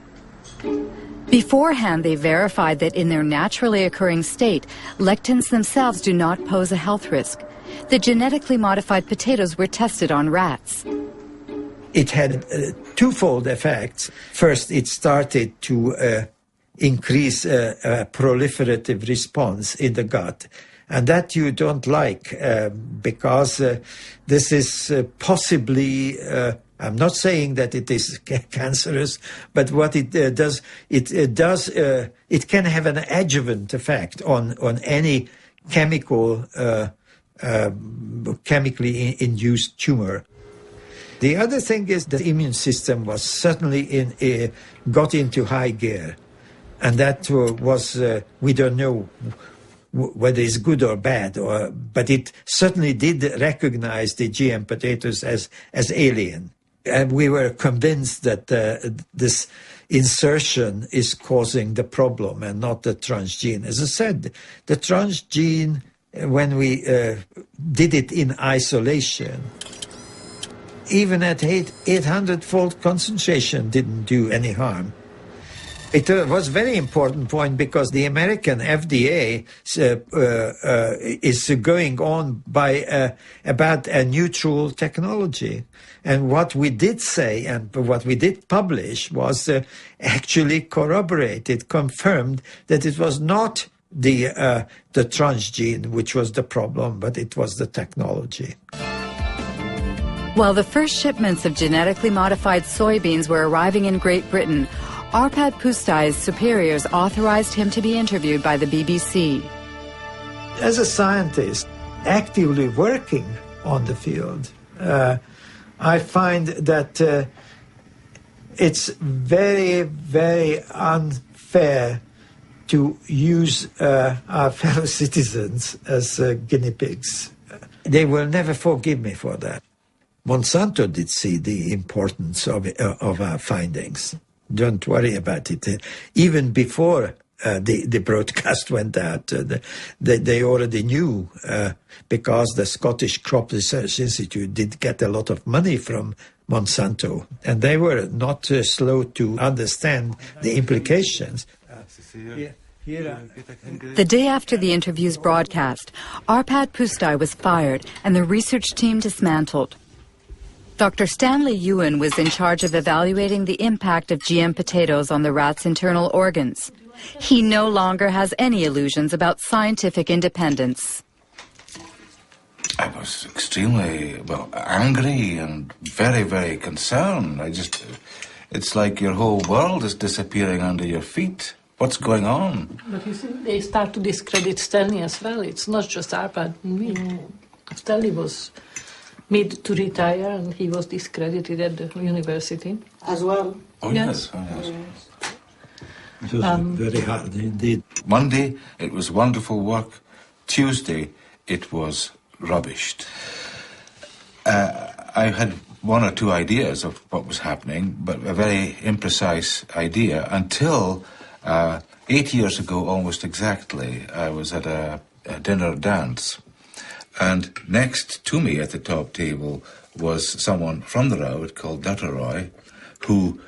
Beforehand, they verified that in their naturally occurring state, lectins themselves do not pose a health risk. The genetically modified potatoes were tested on rats. It had twofold effects. First, it started to increase a proliferative response in the gut. And that you don't like because this is possibly, I'm not saying that it is cancerous, but what it does, it can have an adjuvant effect on any chemically induced tumor. The other thing is the immune system was certainly got into high gear. And that was, we don't know whether it's good or bad, but it certainly did recognize the GM potatoes as alien. And we were convinced that this insertion is causing the problem and not the transgene. As I said, the transgene, when we did it in isolation, even at 800-fold concentration didn't do any harm. It was a very important point because the American FDA is going on by about a neutral technology. And what we did say and what we did publish was actually corroborated, confirmed that it was not the transgene which was the problem, but it was the technology. While the first shipments of genetically modified soybeans were arriving in Great Britain, Arpad Pustai's superiors authorized him to be interviewed by the BBC. As a scientist actively working on the field, I find that it's very, very unfair to use our fellow citizens as guinea pigs. They will never forgive me for that. Monsanto did see the importance of our findings. Don't worry about it. Even before the broadcast went out, they already knew because the Scottish Crop Research Institute did get a lot of money from Monsanto, and they were not slow to understand the implications. The day after the interview's broadcast, Arpad Pustai was fired and the research team dismantled. Dr. Stanley Ewan was in charge of evaluating the impact of GM potatoes on the rat's internal organs. He no longer has any illusions about scientific independence. I was extremely, angry and very, very concerned. It's like your whole world is disappearing under your feet. What's going on? But you see, they start to discredit Stanley as well. It's not just Arpad and me. Stanley was made to retire and he was discredited at the university. As well? Oh, yes. Oh, yes. It was very hard indeed. Monday, it was wonderful work. Tuesday, it was rubbished. I had one or two ideas of what was happening, but a very imprecise idea until 8 years ago, almost exactly, I was at a dinner dance. And next to me at the top table was someone from the road called Dutteroy, who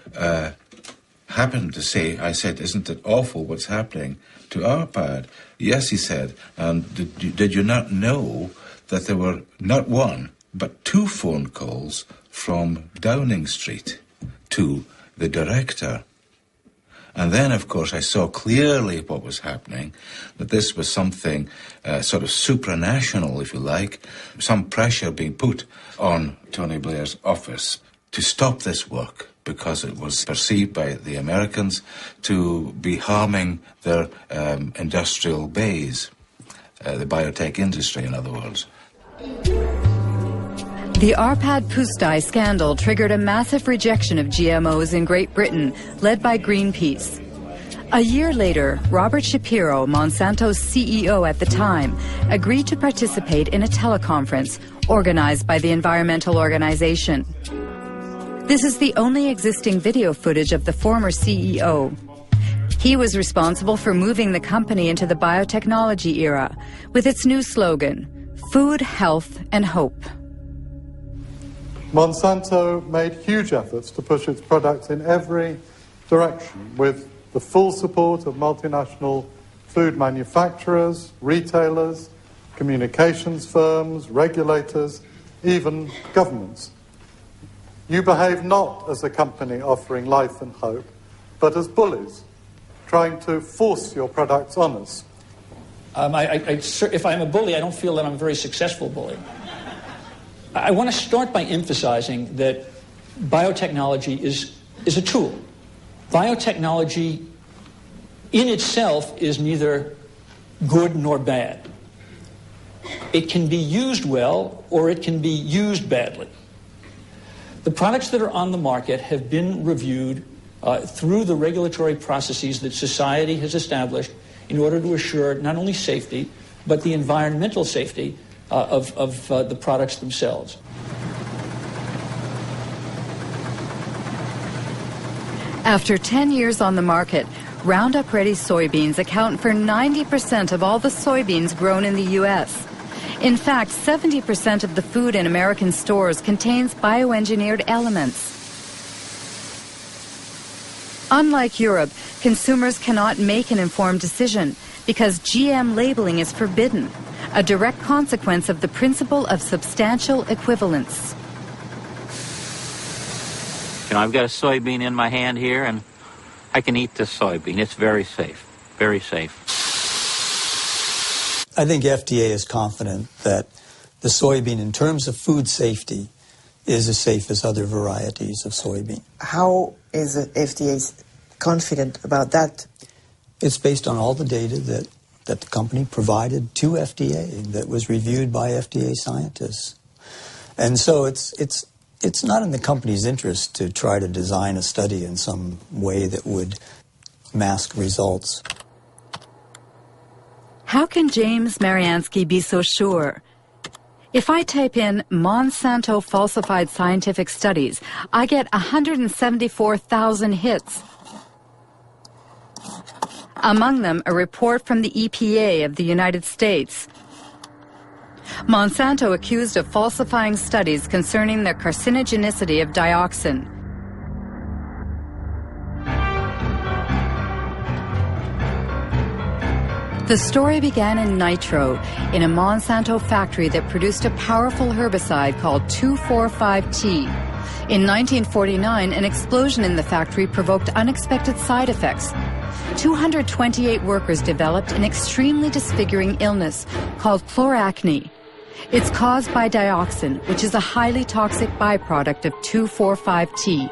happened to say, I said, isn't it awful what's happening to Arpad? Yes, he said, and did you not know that there were not one, but 2 phone calls from Downing Street to the director? And then, of course, I saw clearly what was happening, that this was something sort of supranational, if you like, some pressure being put on Tony Blair's office to stop this work because it was perceived by the Americans to be harming their industrial base, the biotech industry, in other words. The Arpad Pusztai scandal triggered a massive rejection of GMOs in Great Britain, led by Greenpeace. A year later, Robert Shapiro, Monsanto's CEO at the time, agreed to participate in a teleconference organized by the environmental organization. This is the only existing video footage of the former CEO. He was responsible for moving the company into the biotechnology era with its new slogan, Food, Health and Hope. Monsanto made huge efforts to push its products in every direction with the full support of multinational food manufacturers, retailers, communications firms, regulators, even governments. You behave not as a company offering life and hope, but as bullies, trying to force your products on us. If I'm a bully, I don't feel that I'm a very successful bully. I want to start by emphasizing that biotechnology is a tool. Biotechnology in itself is neither good nor bad. It can be used well or it can be used badly. The products that are on the market have been reviewed through the regulatory processes that society has established in order to assure not only safety, but the environmental safety of the products themselves. After 10 years on the market, Roundup Ready soybeans account for 90% of all the soybeans grown in the U.S. In fact, 70% of the food in American stores contains bioengineered elements. Unlike Europe, consumers cannot make an informed decision because GM labeling is forbidden, a direct consequence of the principle of substantial equivalence. You know, I've got a soybean in my hand here, and I can eat this soybean. It's very safe, very safe. I think FDA is confident that the soybean, in terms of food safety, is as safe as other varieties of soybean. How is the FDA confident about that? It's based on all the data that the company provided to FDA that was reviewed by FDA scientists. And so it's not in the company's interest to try to design a study in some way that would mask results. How can James Mariansky be so sure? If I type in Monsanto falsified scientific studies, I get 174,000 hits. Among them, a report from the EPA of the United States. Monsanto accused of falsifying studies concerning the carcinogenicity of dioxin. The story began in Nitro, in a Monsanto factory that produced a powerful herbicide called 2,4,5-T. In 1949, an explosion in the factory provoked unexpected side effects. 228 workers developed an extremely disfiguring illness called chloracne. It's caused by dioxin, which is a highly toxic byproduct of 2,4,5-T.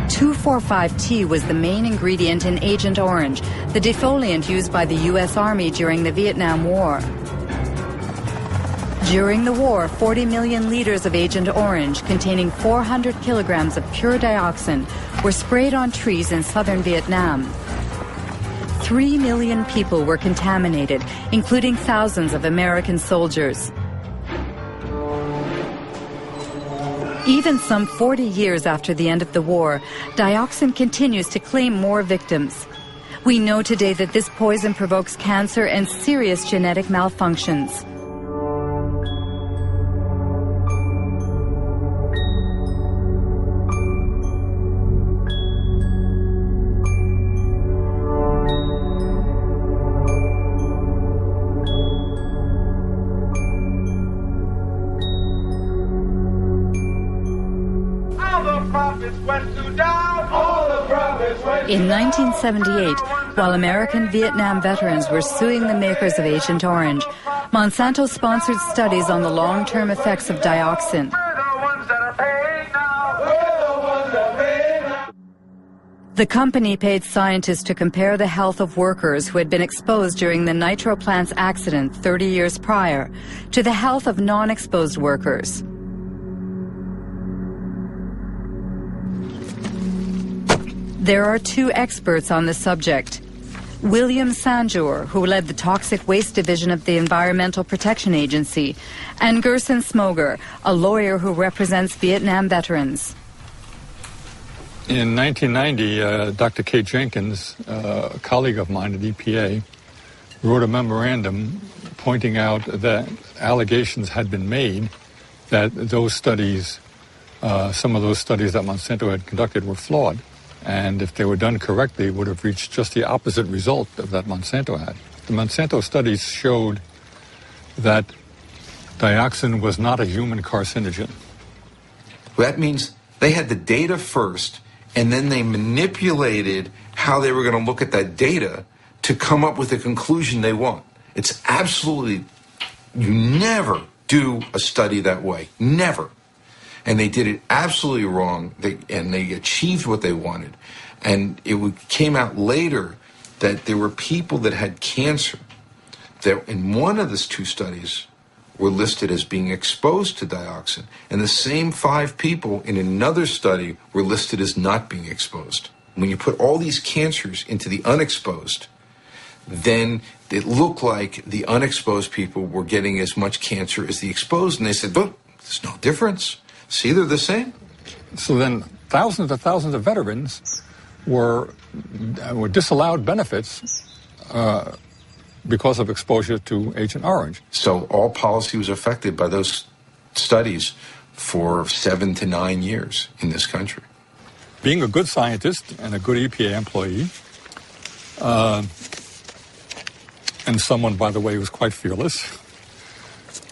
(2,4,5-T) was the main ingredient in Agent Orange, the defoliant used by the U.S. Army during the Vietnam War. During the war, 40 million liters of Agent Orange, containing 400 kilograms of pure dioxin, were sprayed on trees in southern Vietnam. 3 million people were contaminated, including thousands of American soldiers. Even some 40 years after the end of the war, dioxin continues to claim more victims. We know today that this poison provokes cancer and serious genetic malfunctions. In 1978, while American Vietnam veterans were suing the makers of Agent Orange, Monsanto sponsored studies on the long-term effects of dioxin. The company paid scientists to compare the health of workers who had been exposed during the nitro plants accident 30 years prior to the health of non-exposed workers. There are two experts on the subject. William Sanjour, who led the Toxic Waste Division of the Environmental Protection Agency, and Gerson Smoger, a lawyer who represents Vietnam veterans. In 1990, Dr. Kate Jenkins, a colleague of mine at EPA, wrote a memorandum pointing out that allegations had been made that those studies, some of those studies that Monsanto had conducted were flawed. And if they were done correctly, it would have reached just the opposite result of that Monsanto had. The Monsanto studies showed that dioxin was not a human carcinogen. That means they had the data first, and then they manipulated how they were going to look at that data to come up with the conclusion they want. It's absolutely, you never do a study that way. Never. And they did it absolutely wrong, and they achieved what they wanted. And it came out later that there were people that had cancer that in one of these two studies were listed as being exposed to dioxin. And the same 5 people in another study were listed as not being exposed. When you put all these cancers into the unexposed, then it looked like the unexposed people were getting as much cancer as the exposed. And they said, but there's no difference. See, they're the same. So then thousands of veterans were disallowed benefits because of exposure to Agent Orange. So all policy was affected by those studies for 7 to 9 years in this country. Being a good scientist and a good EPA employee, and someone, by the way, who was quite fearless,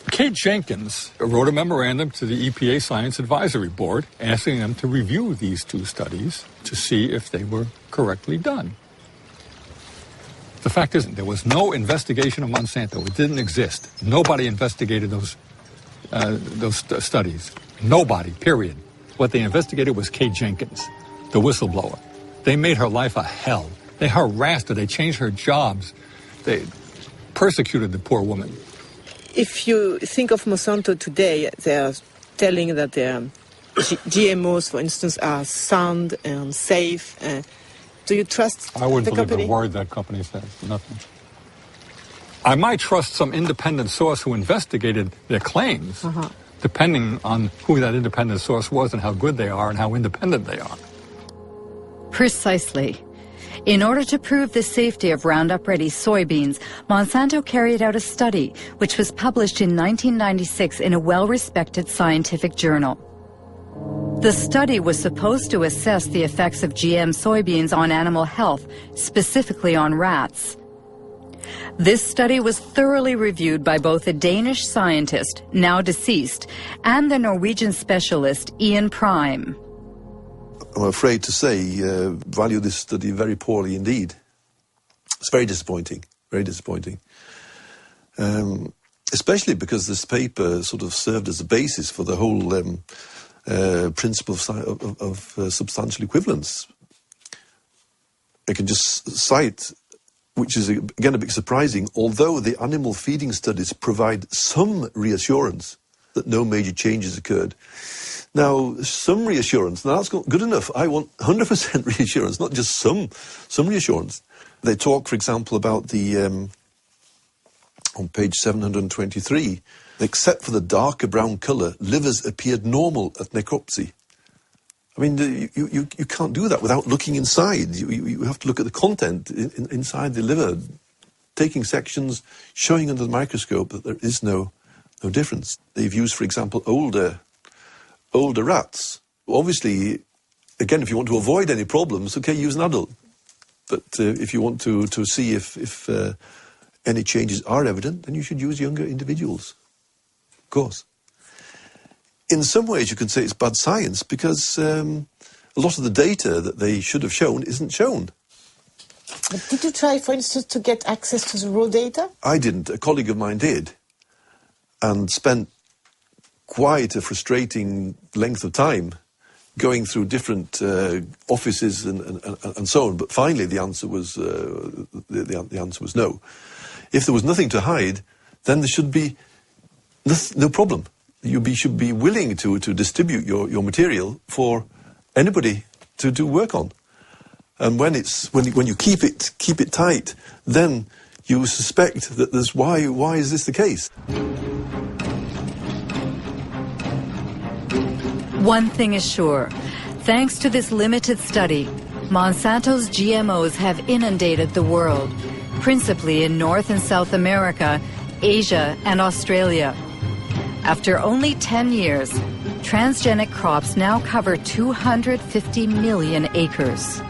Kate Jenkins wrote a memorandum to the EPA Science Advisory Board asking them to review these two studies to see if they were correctly done. The fact is, there was no investigation of Monsanto. It didn't exist. Nobody investigated those studies. Nobody, period. What they investigated was Kate Jenkins, the whistleblower. They made her life a hell. They harassed her. They changed her jobs. They persecuted the poor woman. If you think of Monsanto today, they're telling that their GMOs, for instance, are sound and safe. Do you trust the company? I wouldn't believe a word that company says. Nothing. I might trust some independent source who investigated their claims, depending on who that independent source was and how good they are and how independent they are. Precisely. In order to prove the safety of Roundup-Ready soybeans, Monsanto carried out a study which was published in 1996 in a well-respected scientific journal. The study was supposed to assess the effects of GM soybeans on animal health, specifically on rats. This study was thoroughly reviewed by both a Danish scientist, now deceased, and the Norwegian specialist Ian Prime. I'm afraid to say, value this study very poorly indeed. It's very disappointing, very disappointing. Especially because this paper sort of served as a basis for the whole principle of substantial equivalence. I can just cite, which is again a bit surprising, although the animal feeding studies provide some reassurance that no major changes occurred. Now, some reassurance, now that's good enough. I want 100% reassurance, not just some reassurance. They talk, for example, about the, on page 723, except for the darker brown colour, livers appeared normal at necropsy. I mean, you can't do that without looking inside. You have to look at the content inside the liver, taking sections, showing under the microscope that there is no difference. They've used, for example, older rats. Obviously, again, if you want to avoid any problems, okay, use an adult. But if you want to see if any changes are evident, then you should use younger individuals, of course. In some ways, you could say it's bad science because a lot of the data that they should have shown isn't shown. But did you try, for instance, to get access to the raw data? I didn't. A colleague of mine did, and spent quite a frustrating length of time going through different offices and so on. But finally, the answer was the answer was no. If there was nothing to hide, then there should be no problem. You should be willing to distribute your material for anybody to do work on. And when you keep it tight, then you suspect that there's why is this the case? One thing is sure, thanks to this limited study, Monsanto's GMOs have inundated the world, principally in North and South America, Asia, and Australia. After only 10 years, transgenic crops now cover 250 million acres.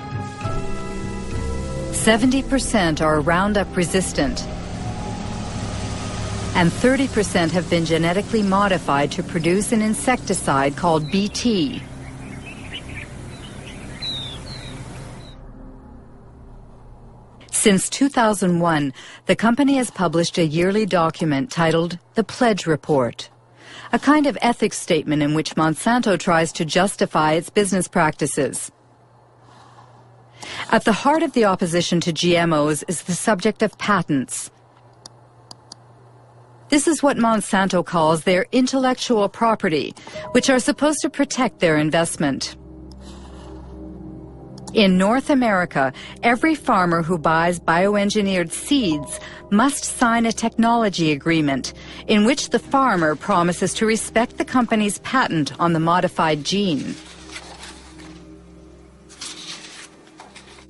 70% are Roundup resistant, and 30% have been genetically modified to produce an insecticide called Bt. Since 2001, the company has published a yearly document titled The Pledge Report, a kind of ethics statement in which Monsanto tries to justify its business practices. At the heart of the opposition to GMOs is the subject of patents. This is what Monsanto calls their intellectual property, which are supposed to protect their investment. In North America, every farmer who buys bioengineered seeds must sign a technology agreement in which the farmer promises to respect the company's patent on the modified gene.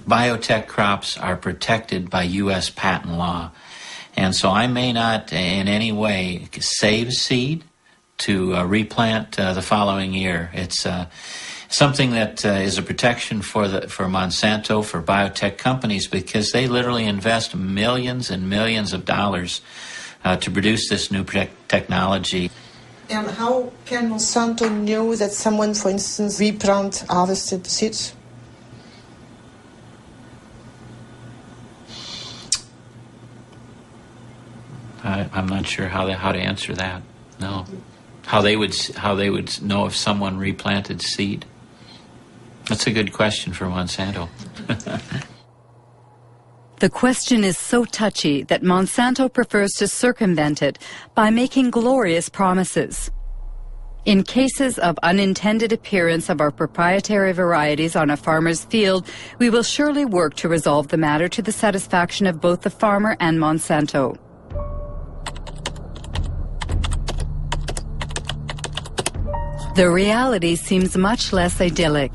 Biotech crops are protected by U.S. patent law. And so I may not in any way save seed to replant the following year. It's something that is a protection for Monsanto, for biotech companies, because they literally invest millions and millions of dollars to produce this new technology. And how can Monsanto know that someone, for instance, harvested seeds? I'm not sure how to answer that. No, how they would know if someone replanted seed. That's a good question for Monsanto. The question is so touchy that Monsanto prefers to circumvent it by making glorious promises. In cases of unintended appearance of our proprietary varieties on a farmer's field, we will surely work to resolve the matter to the satisfaction of both the farmer and Monsanto. The reality seems much less idyllic.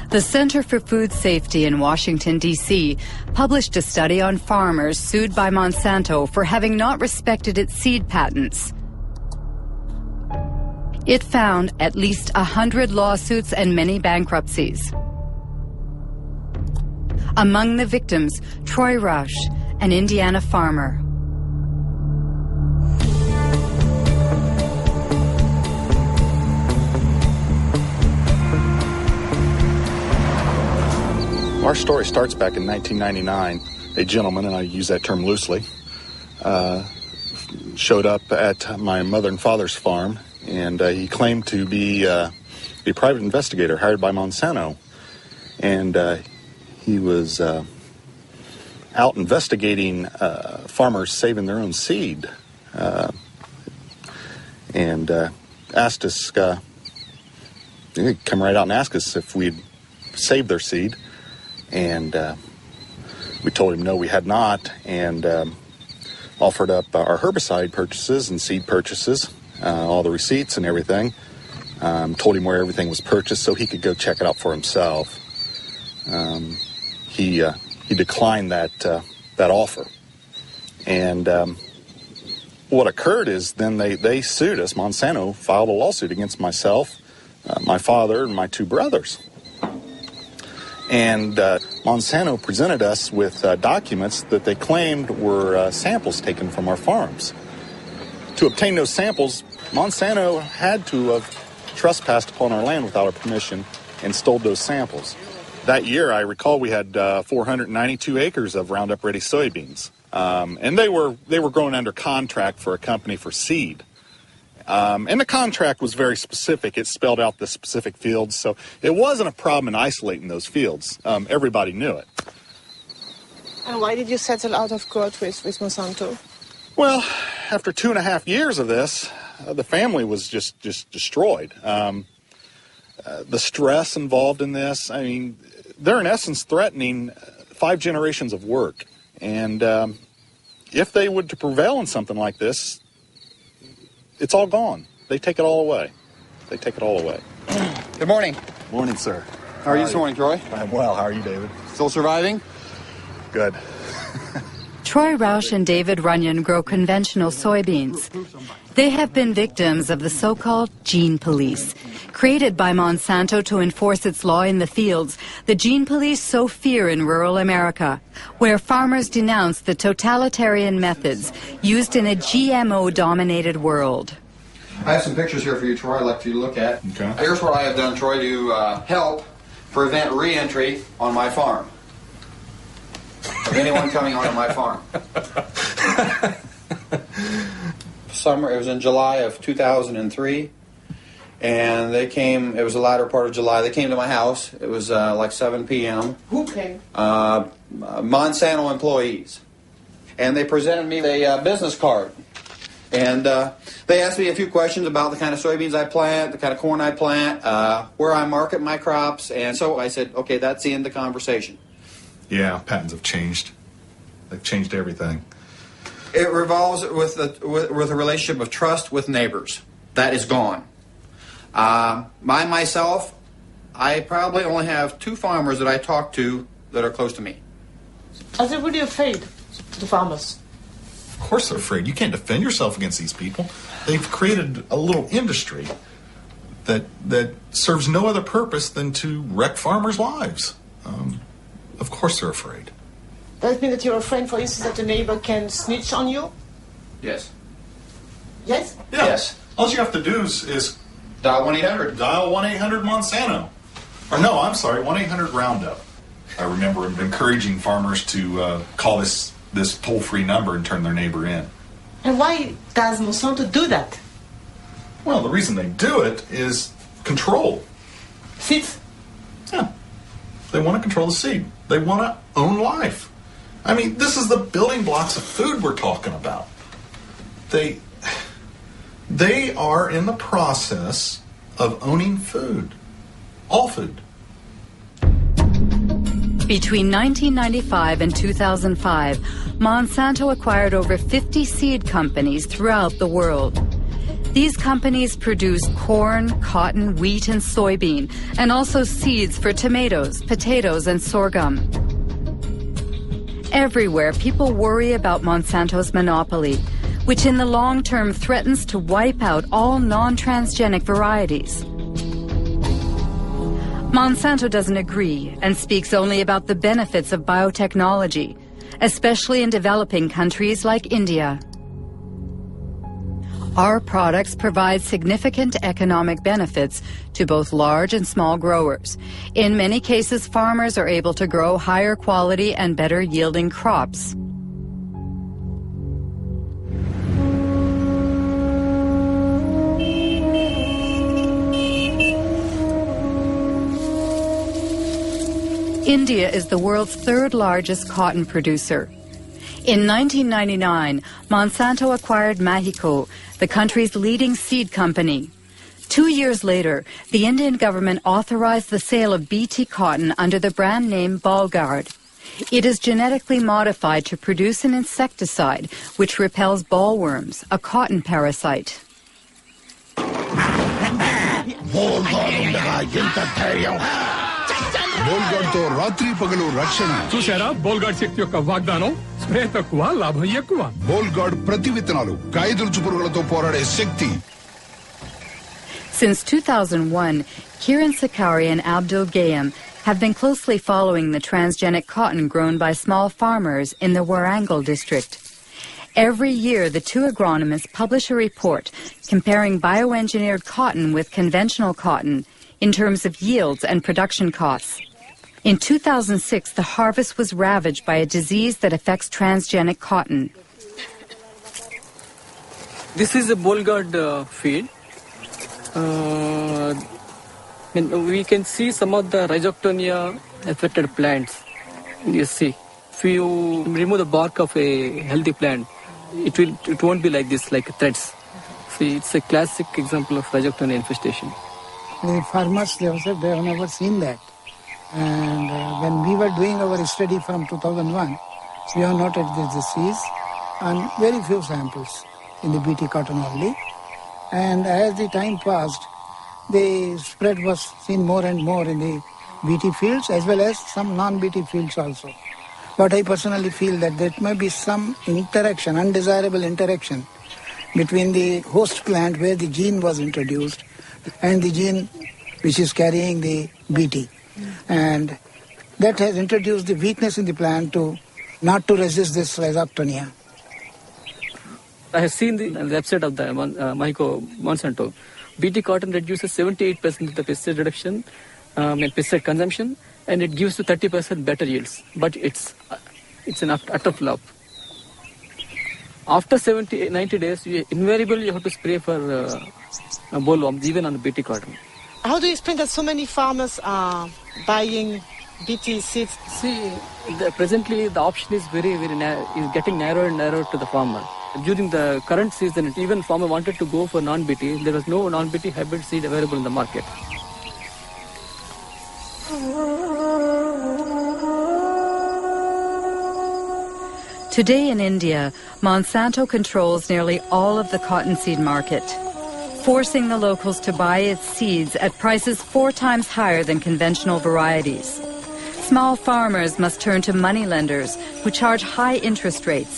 The Center for Food Safety in Washington, D.C. published a study on farmers sued by Monsanto for having not respected its seed patents. It found at least 100 lawsuits and many bankruptcies. Among the victims, Troy Rush, an Indiana farmer. Our story starts back in 1999. A gentleman, and I use that term loosely, showed up at my mother and father's farm, and he claimed to be a private investigator hired by Monsanto. And he was out investigating farmers saving their own seed, and asked us, he'd come right out and ask us if we'd saved their seed. And we told him no, we had not, and offered up our herbicide purchases and seed purchases, all the receipts and everything. Told him where everything was purchased so he could go check it out for himself. He declined that offer. And what occurred is then they sued us. Monsanto filed a lawsuit against myself, my father, and my two brothers. And Monsanto presented us with documents that they claimed were samples taken from our farms. To obtain those samples, Monsanto had to have trespassed upon our land without our permission and stole those samples. That year, I recall we had 492 acres of Roundup Ready soybeans. And they were grown under contract for a company for seed. And the contract was very specific. It spelled out the specific fields, so it wasn't a problem in isolating those fields. Everybody knew it. And why did you settle out of court with Monsanto? Well, after 2.5 years of this, the family was just destroyed. The stress involved in this, I mean, they're in essence threatening 5 generations of work. And if they would to prevail in something like this, it's all gone. They take it all away. They take it all away. Good morning. Morning, sir. How are you this morning, Troy? I'm well. How are you, David? Still surviving? Good. Troy Rausch and David Runyon grow conventional soybeans. They have been victims of the so-called gene police. Created by Monsanto to enforce its law in the fields, the gene police sow fear in rural America, where farmers denounce the totalitarian methods used in a GMO-dominated world. I have some pictures here for you, Troy, I'd like you to look at. Okay. Here's what I have done, Troy, to help prevent re-entry on my farm of anyone coming onto my farm. It was in July of 2003, and they came, it was the latter part of July, they came to my house. It was like 7 p.m. Who came? Monsanto employees. And they presented me a business card. And they asked me a few questions about the kind of soybeans I plant, the kind of corn I plant, where I market my crops. And so I said, okay, that's the end of the conversation. Yeah, patents have changed. They've changed everything. It revolves with a relationship of trust with neighbors. That is gone. Myself, I probably only have 2 farmers that I talk to that are close to me. Are they really afraid, the farmers? Of course they're afraid. You can't defend yourself against these people. They've created a little industry that serves no other purpose than to wreck farmers' lives. Of course they're afraid. Does it mean that you're afraid, for instance, that the neighbor can snitch on you? Yes. Yes? Yeah. Yes. All you have to do is dial 1-800. Dial 1-800 Monsanto. Or no, I'm sorry, 1-800 Roundup. I remember encouraging farmers to call this toll-free number and turn their neighbor in. And why does Monsanto do that? Well, the reason they do it is control. Seeds? Yeah. They want to control the seed. They want to own life. I mean, this is the building blocks of food we're talking about. They are in the process of owning food. All food. Between 1995 and 2005, Monsanto acquired over 50 seed companies throughout the world. These companies produce corn, cotton, wheat, and soybean, and also seeds for tomatoes, potatoes, and sorghum. Everywhere, people worry about Monsanto's monopoly, which in the long term threatens to wipe out all non-transgenic varieties. Monsanto doesn't agree and speaks only about the benefits of biotechnology. especially in developing countries like India. Our products provide significant economic benefits to both large and small growers. In many cases, farmers are able to grow higher quality and better yielding crops. India is the world's third largest cotton producer. In 1999, Monsanto acquired Mexico, the country's leading seed company. 2 years later, the Indian government authorized the sale of BT cotton under the brand name Ballguard. It is genetically modified to produce an insecticide which repels bollworms, a cotton parasite. బోల్గాడ్తో రాత్రి పగలు రక్షణ చూసారా బోల్గాడ్ శక్తి యొక్క వాగ్దానం spray తక్కువ లాభం ఎక్కువ బోల్గాడ్ ప్రతి విత్తనాలు కాయదులుచు పురుగులతో పోరాడే శక్తి. Since 2001, Kiran Sakari and Abdul Gayam have been closely following the transgenic cotton grown by small farmers in the Warangal district. Every year, the two agronomists publish a report comparing bioengineered cotton with conventional cotton in terms of yields and production costs. In 2006, the harvest was ravaged by a disease that affects transgenic cotton. This is a Ballguard field. We can see some of the rhizoctonia affected plants. You see, if you remove the bark of a healthy plant, it won't be like this, like threads. See, it's a classic example of rhizoctonia infestation. The farmers, they have never seen that. And when we were doing our study from 2001, we have noted this disease on very few samples in the BT cotton only. And as the time passed, the spread was seen more and more in the BT fields as well as some non-BT fields also. But I personally feel that there may be some interaction, undesirable interaction between the host plant where the gene was introduced and the gene which is carrying the BT. And that has introduced the weakness in the plant to not to resist this rhizoctonia. I have seen the website of the Monsanto. BT cotton reduces 78% of the pesticide reduction and pesticide consumption, and it gives to 30% better yields. But it's an utter flop. After 90 days, invariably you have to spray for bollworms, even on BT cotton. How do you explain that so many farmers are buying BT seeds? See, presently the option is is getting narrower and narrower to the farmer. During the current season, even farmer wanted to go for non-BT. There was no non-BT hybrid seed available in the market. Today in India, Monsanto controls nearly all of the cottonseed market, forcing the locals to buy its seeds at prices 4 times higher than conventional varieties. Small farmers must turn to moneylenders who charge high interest rates.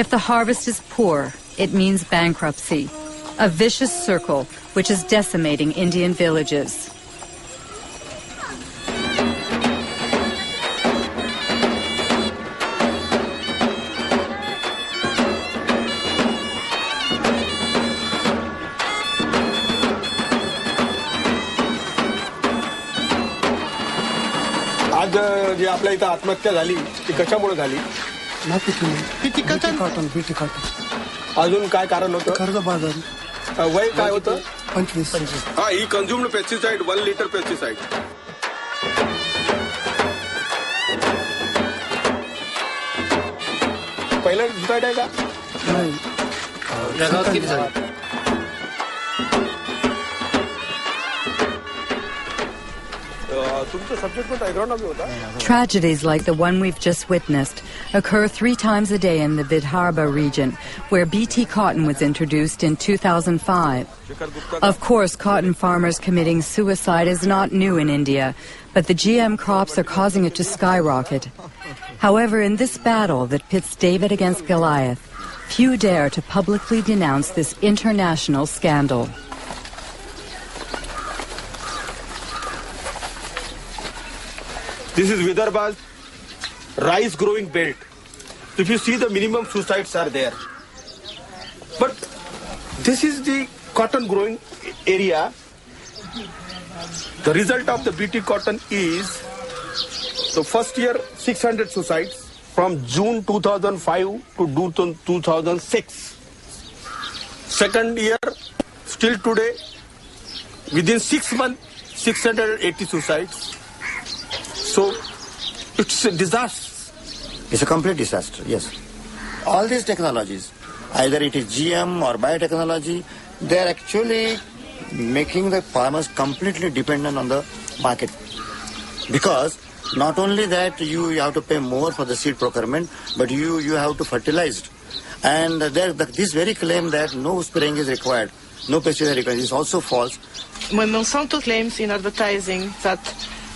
If the harvest is poor, it means bankruptcy, a vicious circle which is decimating Indian villages. आज जी आपल्या इथं आत्महत्या झाली ती कशामुळे झाली? BT cotton. अजून काय कारण होतं? कर्जबाजारी. वय काय होतं? 25. हा, ही कन्झ्युम्ड पेस्टिसाइड 1 लिटर पेस्टिसाइड. पहिला डिसाइड आहे का? नाही. Tragedies like the one we've just witnessed occur 3 times a day in the Vidarbha region, where BT cotton was introduced in 2005. Of course, cotton farmers committing suicide is not new in India, but the GM crops are causing it to skyrocket. However, in this battle that pits David against Goliath, few dare to publicly denounce this international scandal. This is Vidarbha's rice growing belt. if you see the minimum suicides are there. But this is the cotton growing area. The result of the BT cotton is the first year 600 suicides from June 2005 to June 2006. Second year, still today, within 6 months, 680 suicides. So it's a disaster. It's a complete disaster, yes. All these technologies, either it is GM or biotechnology, they are actually making the farmers completely dependent on the market. Because not only that you have to pay more for the seed procurement, but you have to fertilize it. And this very claim that no spraying is required, no pesticide required, is also false. When Monsanto claims in advertising that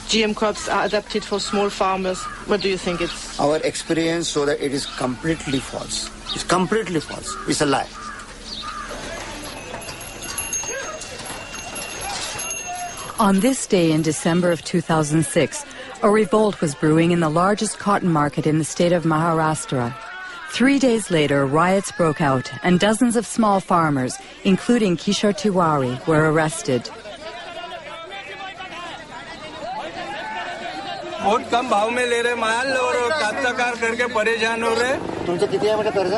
GM crops are adapted for small farmers, what do you think it's? Our experience shows that it is completely false. It's completely false. It's a lie. On this day in December of 2006, a revolt was brewing in the largest cotton market in the state of Maharashtra. 3 days later, riots broke out and dozens of small farmers, including Kishore Tiwari, were arrested. बहुत कम भाव में ले रहे माल और काश्तकार करके परेशान हो रहे. तुमचं किती आहे बेटा कर्ज?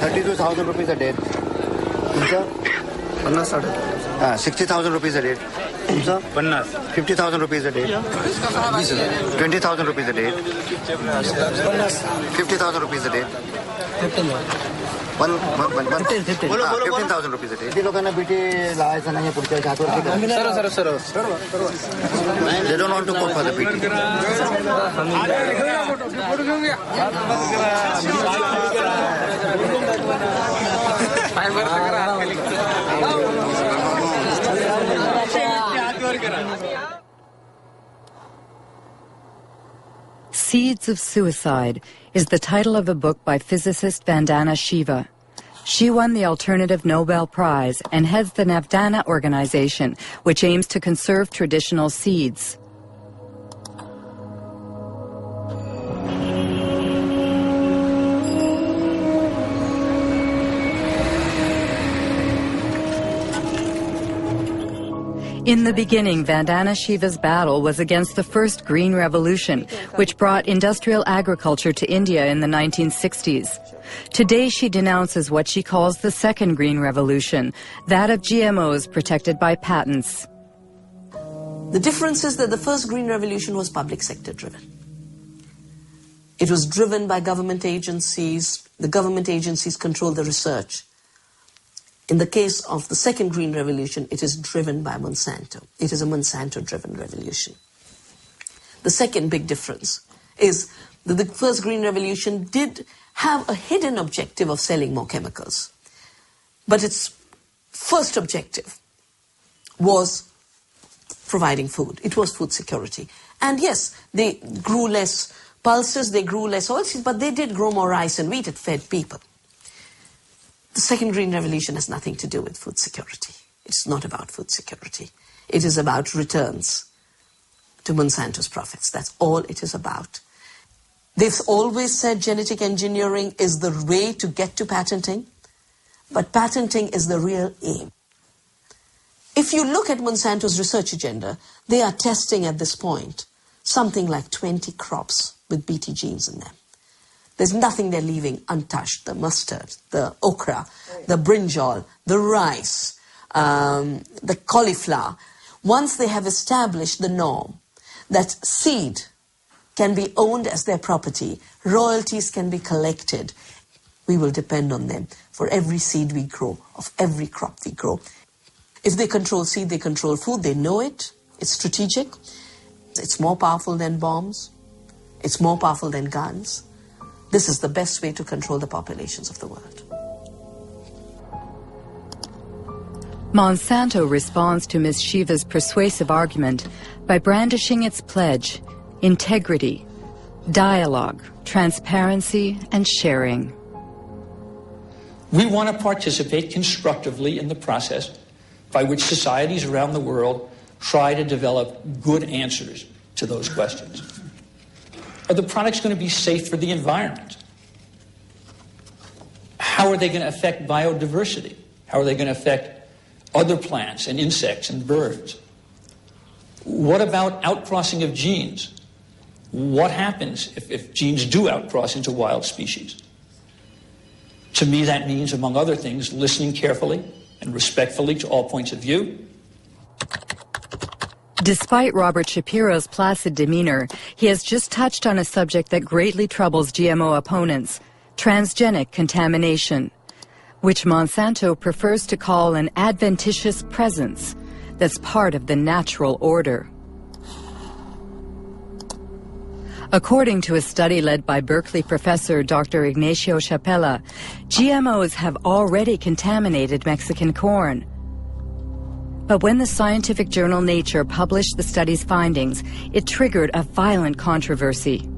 32,000 rupees a day. तुमचं 60,000 rupees a day. तुमचं 50,000 rupees a day. 20,000 rupees a day. 50,000 rupees a day. 15,000 rupees a day. किती लोकांना बीटी लावायचं नाही पुढच्या हातवर? सरळ. They don't want to go for the BT. Seeds of Suicide is the title of a book by physicist Vandana Shiva. She won the Alternative Nobel Prize and heads the Navdana organization, which aims to conserve traditional seeds. In the beginning, Vandana Shiva's battle was against the first Green Revolution, which brought industrial agriculture to India in the 1960s. Today, she denounces what she calls the second Green Revolution, that of GMOs protected by patents. The difference is that the first Green Revolution was public sector driven. It was driven by government agencies. The government agencies control the research. In the case of the second Green Revolution, it is driven by Monsanto. It is a Monsanto-driven revolution. The second big difference is that the first Green Revolution did have a hidden objective of selling more chemicals. But its first objective was providing food. It was food security. And yes, they grew less pulses, they grew less oilseeds, but they did grow more rice and wheat. It fed people. The second Green Revolution has nothing to do with food security. It's not about food security. It is about returns to Monsanto's profits. That's all it is about. They've always said genetic engineering is the way to get to patenting, but patenting is the real aim. If you look at Monsanto's research agenda, they are testing at this point something like 20 crops with BT genes in them. There's nothing they're leaving untouched. The mustard, the okra, the brinjal, the rice, the cauliflower. Once they have established the norm that seed can be owned as their property, royalties can be collected, we will depend on them for every seed we grow, of every crop we grow. If they control seed, they control food. They know it. It's strategic. It's more powerful than bombs. It's more powerful than guns. This is the best way to control the populations of the world. Monsanto responds to Ms. Shiva's persuasive argument by brandishing its pledge: integrity, dialogue, transparency, and sharing. We want to participate constructively in the process by which societies around the world try to develop good answers to those questions. Are the products going to be safe for the environment? How are they going to affect biodiversity? How are they going to affect other plants and insects and birds? What about outcrossing of genes? What happens if genes do outcross into wild species? To me, that means, among other things, listening carefully and respectfully to all points of view. Despite Robert Shapiro's placid demeanor, he has just touched on a subject that greatly troubles GMO opponents, transgenic contamination, which Monsanto prefers to call an adventitious presence that's part of the natural order. According to a study led by Berkeley professor Dr. Ignacio Chapela, GMOs have already contaminated Mexican corn. But when the scientific journal Nature published the study's findings, it triggered a violent controversy.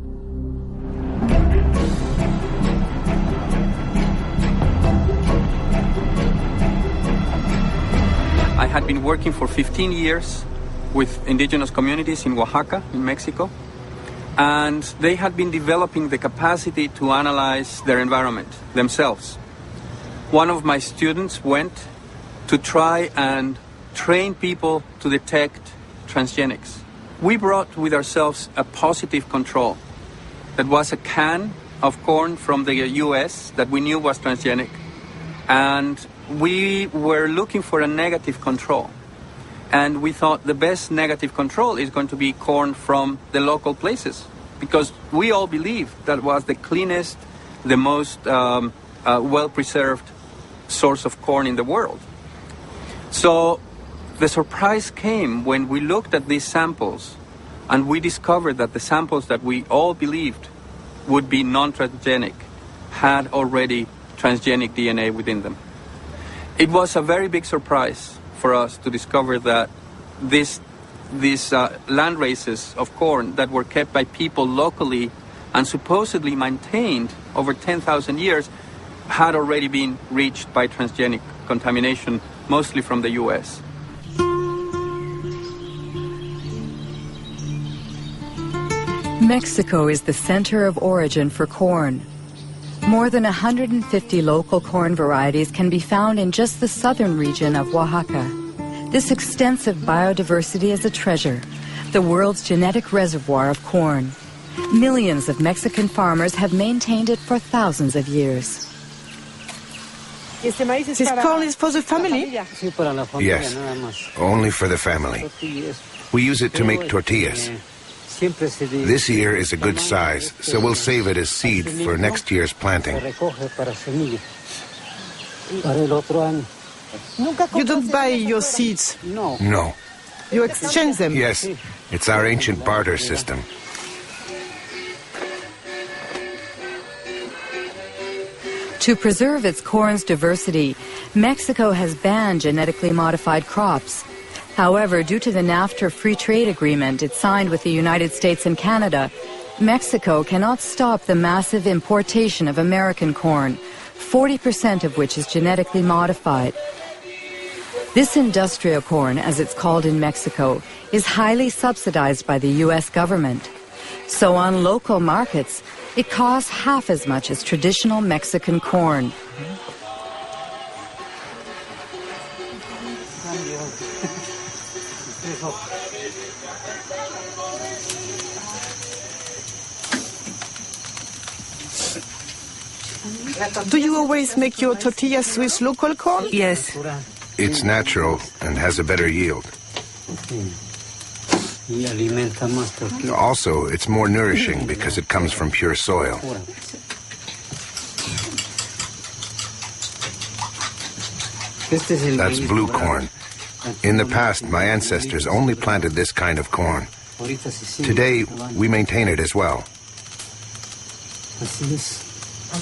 I had been working for 15 years with indigenous communities in Oaxaca, in Mexico, and they had been developing the capacity to analyze their environment themselves. One of my students went to try and train people to detect transgenics. We brought with ourselves a positive control. That was a can of corn from the US that we knew was transgenic. And we were looking for a negative control. And we thought the best negative control is going to be corn from the local places, because we all believed that was the cleanest, the most well-preserved source of corn in the world. So the surprise came when we looked at these samples and we discovered that the samples that we all believed would be non-transgenic had already transgenic DNA within them. It was a very big surprise for us to discover that these land races of corn that were kept by people locally and supposedly maintained over 10,000 years had already been reached by transgenic contamination, mostly from the US. Mexico is the center of origin for corn. More than 150 local corn varieties can be found in just the southern region of Oaxaca. This extensive biodiversity is a treasure, the world's genetic reservoir of corn. Millions of Mexican farmers have maintained it for thousands of years. This corn is for the family? Yes, only for the family. We use it to make tortillas. This year is a good size, so we'll save it as seed for next year's planting. You don't buy your seeds? No. You exchange them? Yes, it's our ancient barter system. To preserve its corn's diversity, Mexico has banned genetically modified crops. However, due to the NAFTA free trade agreement it signed with the United States and Canada, Mexico cannot stop the massive importation of American corn, 40% of which is genetically modified. This industrial corn, as it's called in Mexico, is highly subsidized by the U.S. government. So on local markets, it costs half as much as traditional Mexican corn. Do you always make your tortillas with local corn? Yes. It's natural and has a better yield. Also, it's more nourishing because it comes from pure soil. That's blue corn. In the past, my ancestors only planted this kind of corn. Today, we maintain it as well.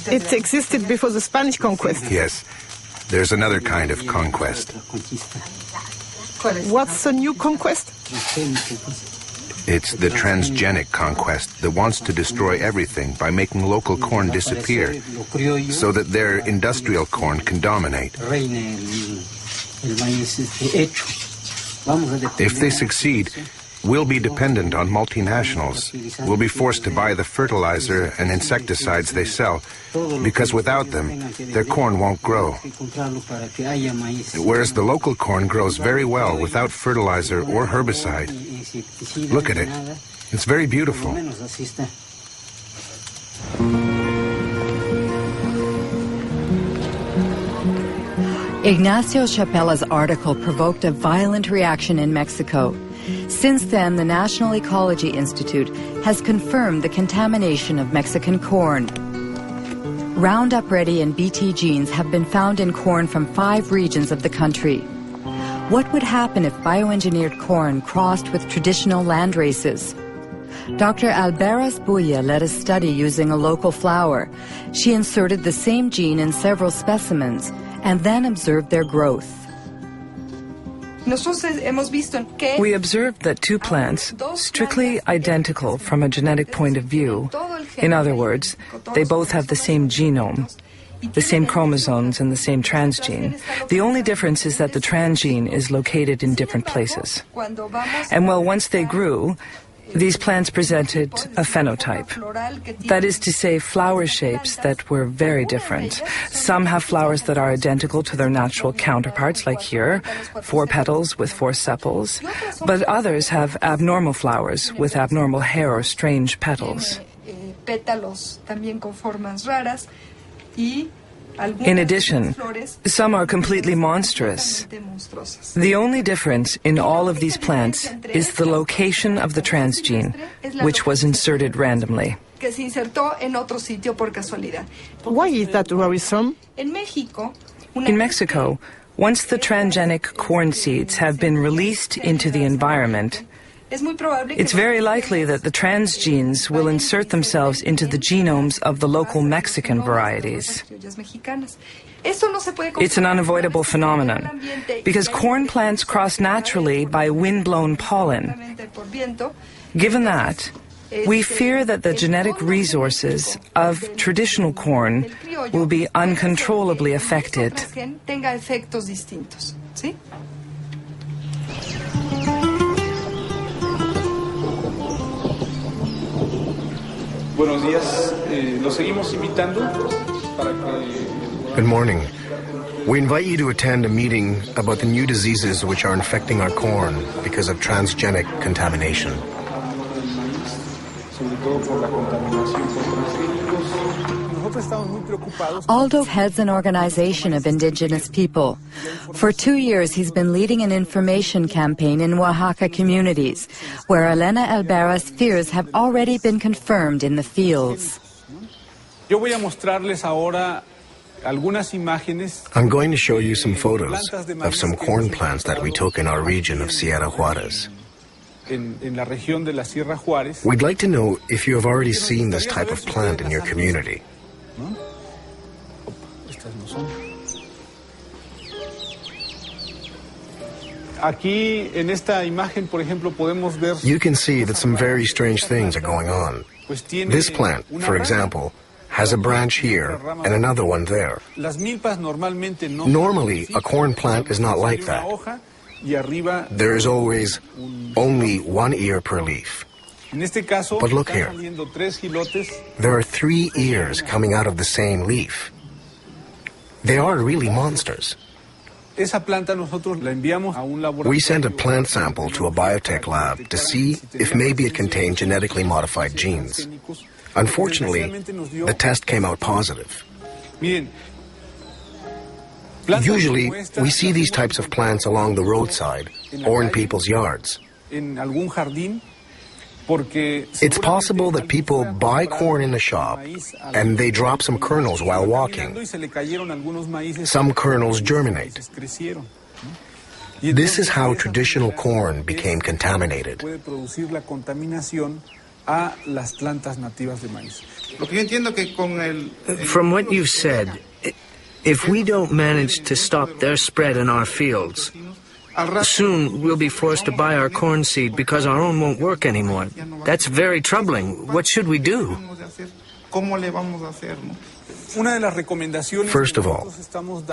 It existed before the Spanish conquest? Yes. There's another kind of conquest. What's the new conquest? It's the transgenic conquest that wants to destroy everything by making local corn disappear so that their industrial corn can dominate. If they succeed, will be dependent on multinationals, will be forced to buy the fertilizer and insecticides they sell, because without them, their corn won't grow. Whereas the local corn grows very well without fertilizer or herbicide. Look at it. It's very beautiful. Ignacio Chapela's article provoked a violent reaction in Mexico. Since then, the National Ecology Institute has confirmed the contamination of Mexican corn. Roundup Ready and Bt genes have been found in corn from 5 regions of the country. What would happen if bioengineered corn crossed with traditional land races? Dr. Alberas Buya led a study using a local flower. She inserted the same gene in several specimens and then observed their growth. We observed that 2 plants, strictly identical from a genetic point of view, in other words, they both have the same genome, the same chromosomes and the same transgene. The only difference is that the transgene is located in different places. And well, once they grew, these plants presented a phenotype. That is to say, flower shapes that were very different. Some have flowers that are identical to their natural counterparts, like here, 4 petals with 4 sepals, but others have abnormal flowers with abnormal hair or strange petals. In addition, some are completely monstrous. The only difference in all of these plants is the location of the transgene, which was inserted randomly. Why is that worrisome? In Mexico, once the transgenic corn seeds have been released into the environment, it's very likely that the transgenes will insert themselves into the genomes of the local Mexican varieties. It's an unavoidable phenomenon, because corn plants cross naturally by wind-blown pollen. Given that, we fear that the genetic resources of traditional corn will be uncontrollably affected. Buenos días, los seguimos invitando para que... Good morning. We invite you to attend a meeting about the new diseases which are infecting our corn because of transgenic contamination. Aldo heads an organization of indigenous people. For 2 years, he's been leading an information campaign in Oaxaca communities, where Elena Alberas' fears have already been confirmed in the fields. I'm going to show you some photos of some corn plants that we took in our region of Sierra Juarez. We'd like to know if you have already seen this type of plant in your community. You can see that some very strange things are going on. This plant, for example, has a branch here and another one there. Normally, a corn plant is not like that. There is always only 1 ear per leaf. But look here. There are 3 ears coming out of the same leaf. They are really monsters. We sent a plant sample to a biotech lab to see if maybe it contained genetically modified genes. Unfortunately, the test came out positive. Usually, we see these types of plants along the roadside or in people's yards. It's possible that people buy corn in a shop and they drop some kernels while walking. Some kernels germinate. This is how traditional corn became contaminated. From what you've said, if we don't manage to stop their spread in our fields, soon we'll be forced to buy our corn seed because our own won't work anymore. That's very troubling. What should we do? First of all,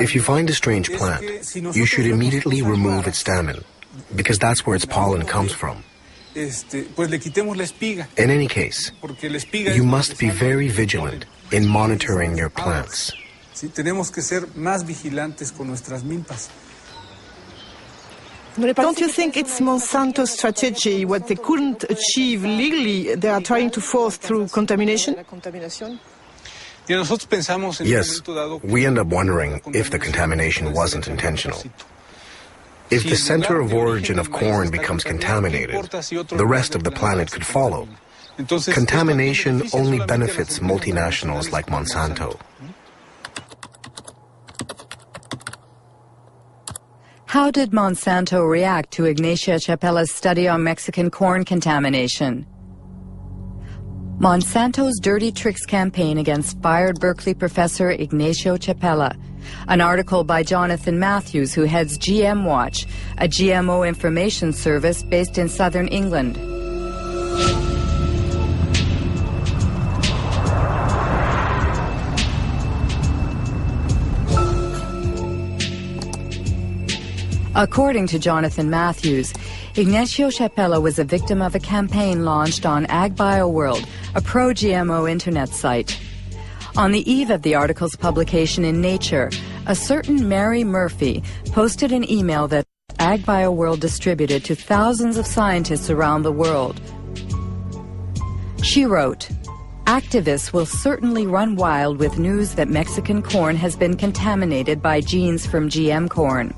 if you find a strange plant, you should immediately remove its stamen, because that's where its pollen comes from. In any case, you must be very vigilant in monitoring your plants. Don't you think it's Monsanto's strategy? What they couldn't achieve legally, they are trying to force through contamination? Yes, we end up wondering if the contamination wasn't intentional. If the center of origin of corn becomes contaminated, the rest of the planet could follow. Contamination only benefits multinationals like Monsanto. How did Monsanto react to Ignacio Chapella's study on Mexican corn contamination? Monsanto's Dirty Tricks campaign against fired Berkeley professor Ignacio Chapella. An article by Jonathan Matthews, who heads GM Watch, a GMO information service based in southern England. According to Jonathan Matthews, Ignacio Chapella was a victim of a campaign launched on AgBioWorld, a pro-GMO internet site. On the eve of the article's publication in Nature, a certain Mary Murphy posted an email that AgBioWorld distributed to thousands of scientists around the world. She wrote, "Activists will certainly run wild with news that Mexican corn has been contaminated by genes from GM corn."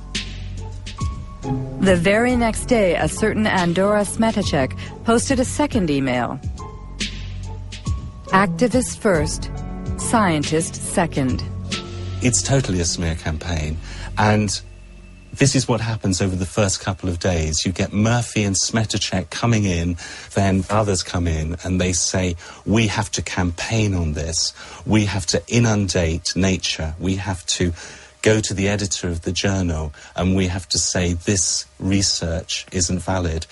The very next day, a certain Andora Smetacek posted a second email. "Activists first, scientist second." It's totally a smear campaign, and this is what happens over the first couple of days. You get Murphy and Smetacek coming in, then others come in and they say, we have to campaign on this, we have to inundate Nature, we have to go to the editor of the journal and we have to say this research isn't valid.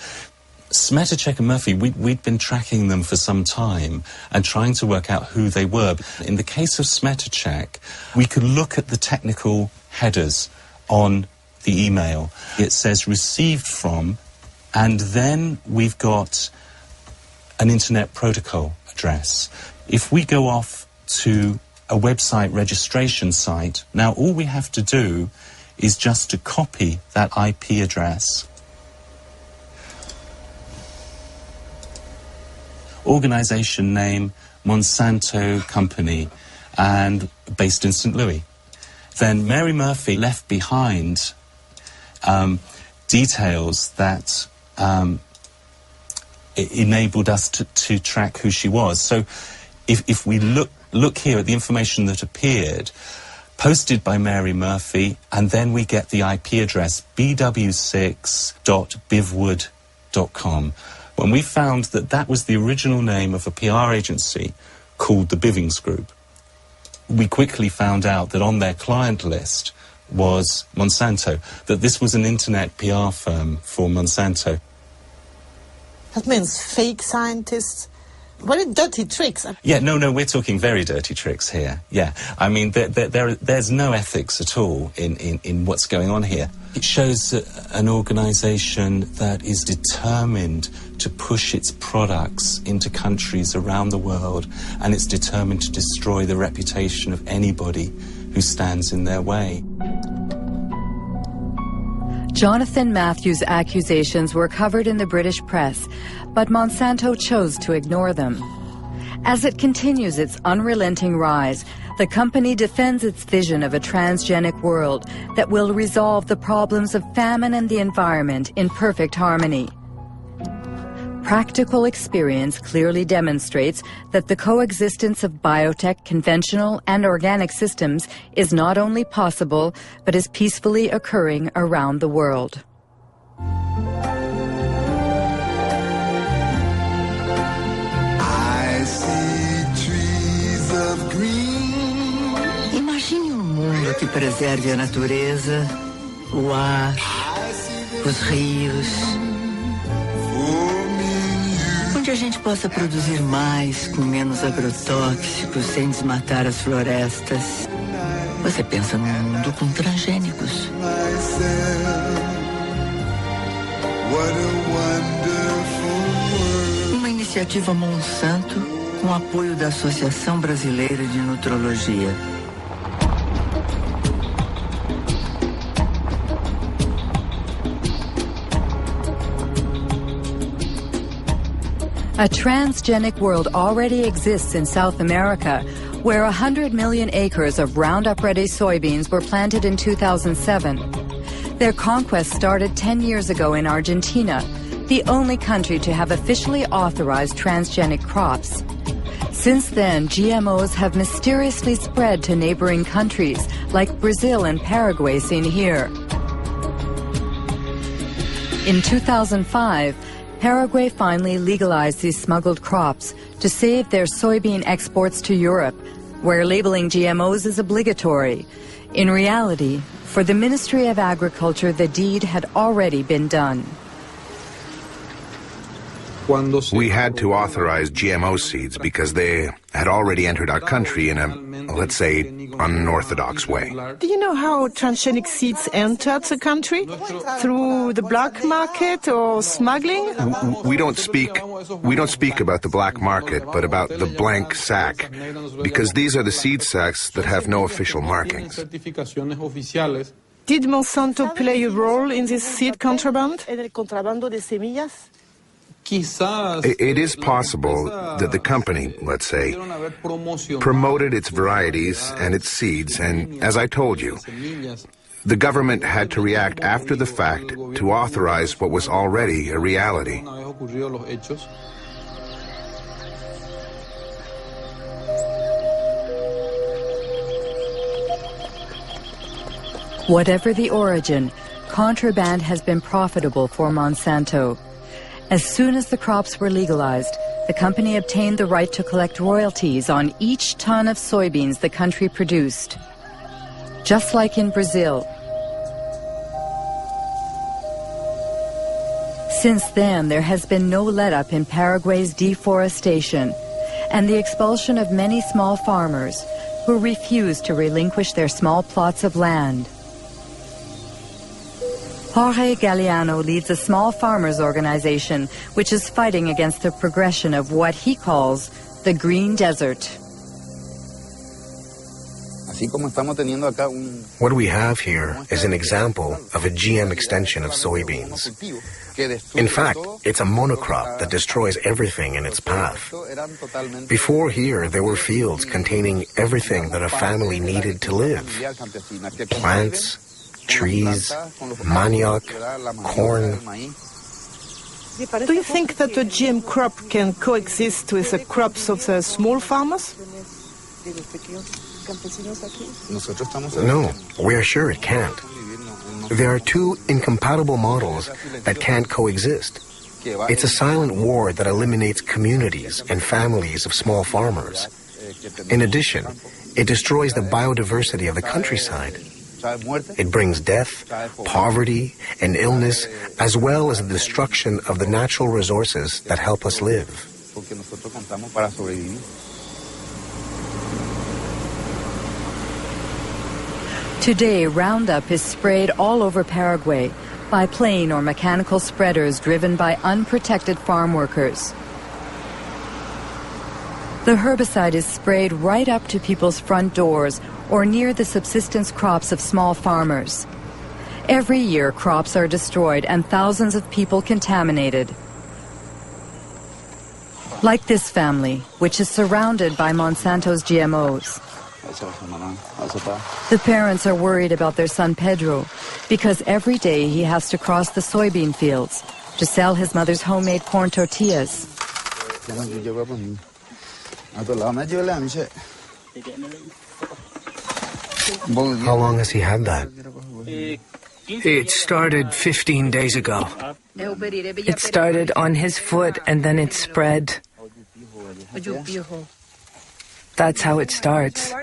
Smetacek and Murphy, we'd been tracking them for some time and trying to work out who they were. In the case of Smetacek, we could look at the technical headers on the email. It says received from, and then we've got an internet protocol address. If we go off to a website registration site, now all we have to do is just to copy that IP address. Organization name, Monsanto Company, and based in St. Louis. Then Mary Murphy left behind details that enabled us to track who she was. So if we look here at the information that appeared, posted by Mary Murphy, and then we get the IP address bw6.bivwood.com. When we found that that was the original name of a PR agency called the Bivings Group, we quickly found out that on their client list was Monsanto, that this was an internet PR firm for Monsanto. That means fake scientists. Very dirty tricks. Yeah, no, we're talking very dirty tricks here. Yeah, I mean, there's no ethics at all in what's going on here. It shows an organization that is determined to push its products into countries around the world, and it's determined to destroy the reputation of anybody who stands in their way. Jonathan Matthews' accusations were covered in the British press, but Monsanto chose to ignore them. As it continues its unrelenting rise, the company defends its vision of a transgenic world that will resolve the problems of famine and the environment in perfect harmony. Practical experience clearly demonstrates that the coexistence of biotech, conventional and organic systems is not only possible, but is peacefully occurring around the world. I see trees of green. Imagine mundo que preserve a natureza, o ar, os rios. Onde a gente possa produzir mais com menos agrotóxicos, sem desmatar as florestas. Você pensa num mundo com transgênicos. What a wonderful iniciativa Monsanto com o apoio da Associação Brasileira de Nutrologia. A transgenic world already exists in South America, where 100 million acres of Roundup-ready soybeans were planted in 2007. Their conquest started 10 years ago in Argentina, the only country to have officially authorized transgenic crops. Since then, GMOs have mysteriously spread to neighboring countries like Brazil and Paraguay seen here. In 2005, Paraguay finally legalized these smuggled crops to save their soybean exports to Europe, where labeling GMOs is obligatory. In reality, for the Ministry of Agriculture, the deed had already been done. We had to authorize GMO seeds because they had already entered our country in a, let's say, unorthodox way. Do you know how transgenic seeds entered the country? Through the black market or smuggling? We don't speak about the black market, but about the blank sack, because these are the seed sacks that have no official markings. Did Monsanto play a role in this seed contraband? It is possible that the company, let's say, promoted its varieties and its seeds, and as I told you, the government had to react after the fact to authorize what was already a reality. Whatever the origin, contraband has been profitable for Monsanto. As soon as the crops were legalized, the company obtained the right to collect royalties on each ton of soybeans the country produced. Just like in Brazil. Since then, there has been no let-up in Paraguay's deforestation and the expulsion of many small farmers who refuse to relinquish their small plots of land. Jorge Galeano leads a small farmers organization which is fighting against the progression of what he calls the green desert. What we have here is an example of a GM extension of soybeans. In fact, it's a monocrop that destroys everything in its path. Before here, there were fields containing everything that a family needed to live. Plants, trees, manioc, corn. Do you think that a GM crop can coexist with the crops of the small farmers? No, we are sure it can't. There are two incompatible models that can't coexist. It's a silent war that eliminates communities and families of small farmers. In addition, it destroys the biodiversity of the countryside. It brings death, poverty, and illness, as well as the destruction of the natural resources that help us live. Today, Roundup is sprayed all over Paraguay by plane or mechanical spreaders driven by unprotected farm workers. The herbicide is sprayed right up to people's front doors or near the subsistence crops of small farmers. Every year, crops are destroyed and thousands of people contaminated. Like this family, which is surrounded by Monsanto's GMOs. The parents are worried about their son Pedro because every day he has to cross the soybean fields to sell his mother's homemade corn tortillas. How long has he had that? It started 15 days ago. It started on his foot and then it spread. That's how it starts.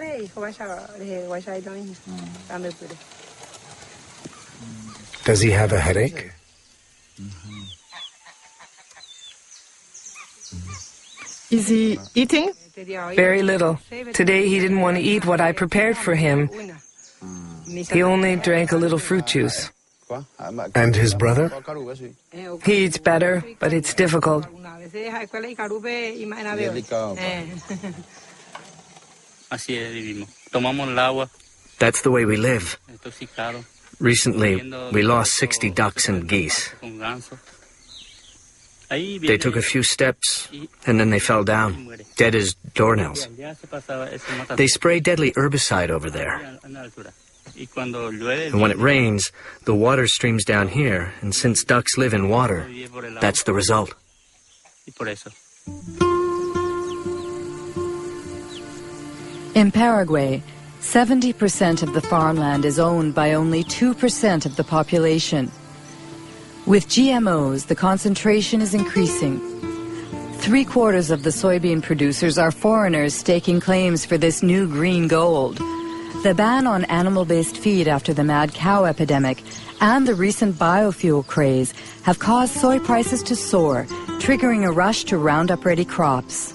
Does he have a headache? Is he eating? Very little. Today he didn't want to eat what I prepared for him. He only drank a little fruit juice. And his brother? He eats better, but it's difficult. That's the way we live. Recently, we lost 60 ducks and geese. They took a few steps, and then they fell down, dead as doornails. They spray deadly herbicide over there. And when it rains, the water streams down here, and since ducks live in water, that's the result. In Paraguay, 70% of the farmland is owned by only 2% of the population. With GMOs, the concentration is increasing. 3/4 of the soybean producers are foreigners staking claims for this new green gold. The ban on animal-based feed after the mad cow epidemic and the recent biofuel craze have caused soy prices to soar, triggering a rush to round up ready crops.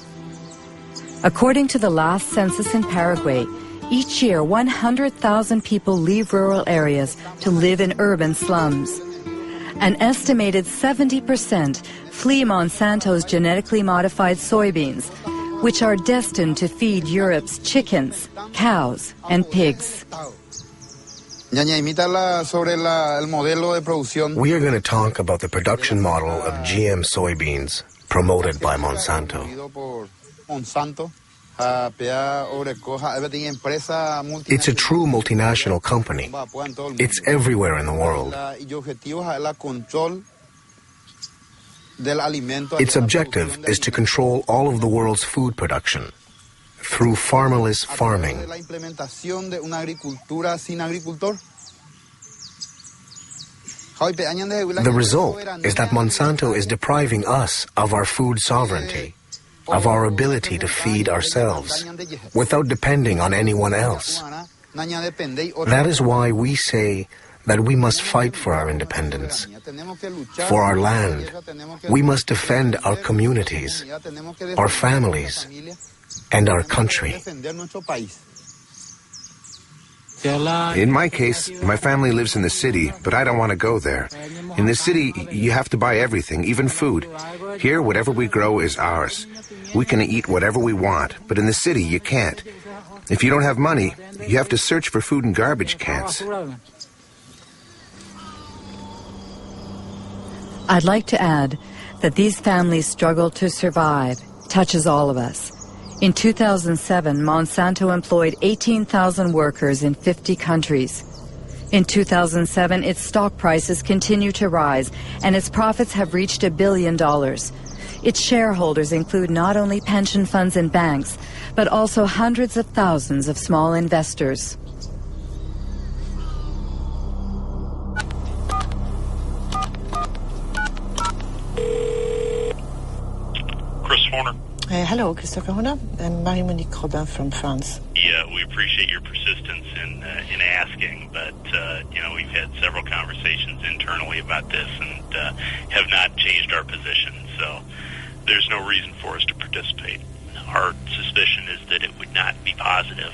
According to the last census in Paraguay, each year 100,000 people leave rural areas to live in urban slums. An estimated 70% flee Monsanto's genetically modified soybeans, which are destined to feed Europe's chickens, cows, and pigs. We are going to talk about the production model of GM soybeans promoted by Monsanto. It's a true multinational company. It's everywhere in the world. Its objective is to control all of the world's food production through farmerless farming. The result is that Monsanto is depriving us of our food sovereignty, of our ability to feed ourselves, without depending on anyone else. That is why we say that we must fight for our independence, for our land. We must defend our communities, our families, and our country. In my case, my family lives in the city, but I don't want to go there. In the city, you have to buy everything, even food. Here, whatever we grow is ours. We can eat whatever we want, but in the city, you can't. If you don't have money, you have to search for food in garbage cans. I'd like to add that these families' struggle to survive touches all of us. In 2007, Monsanto employed 18,000 workers in 50 countries. In 2007, its stock prices continue to rise, and its profits have reached $1 billion. Its shareholders include not only pension funds and banks, but also hundreds of thousands of small investors. Chris Horner. Hello, Christopher Horner. I'm Marie-Monique Robin from France. Yeah, we appreciate your persistence in asking, but we've had several conversations internally about this and have not changed our position. So there's no reason for us to participate. Our suspicion is that it would not be positive.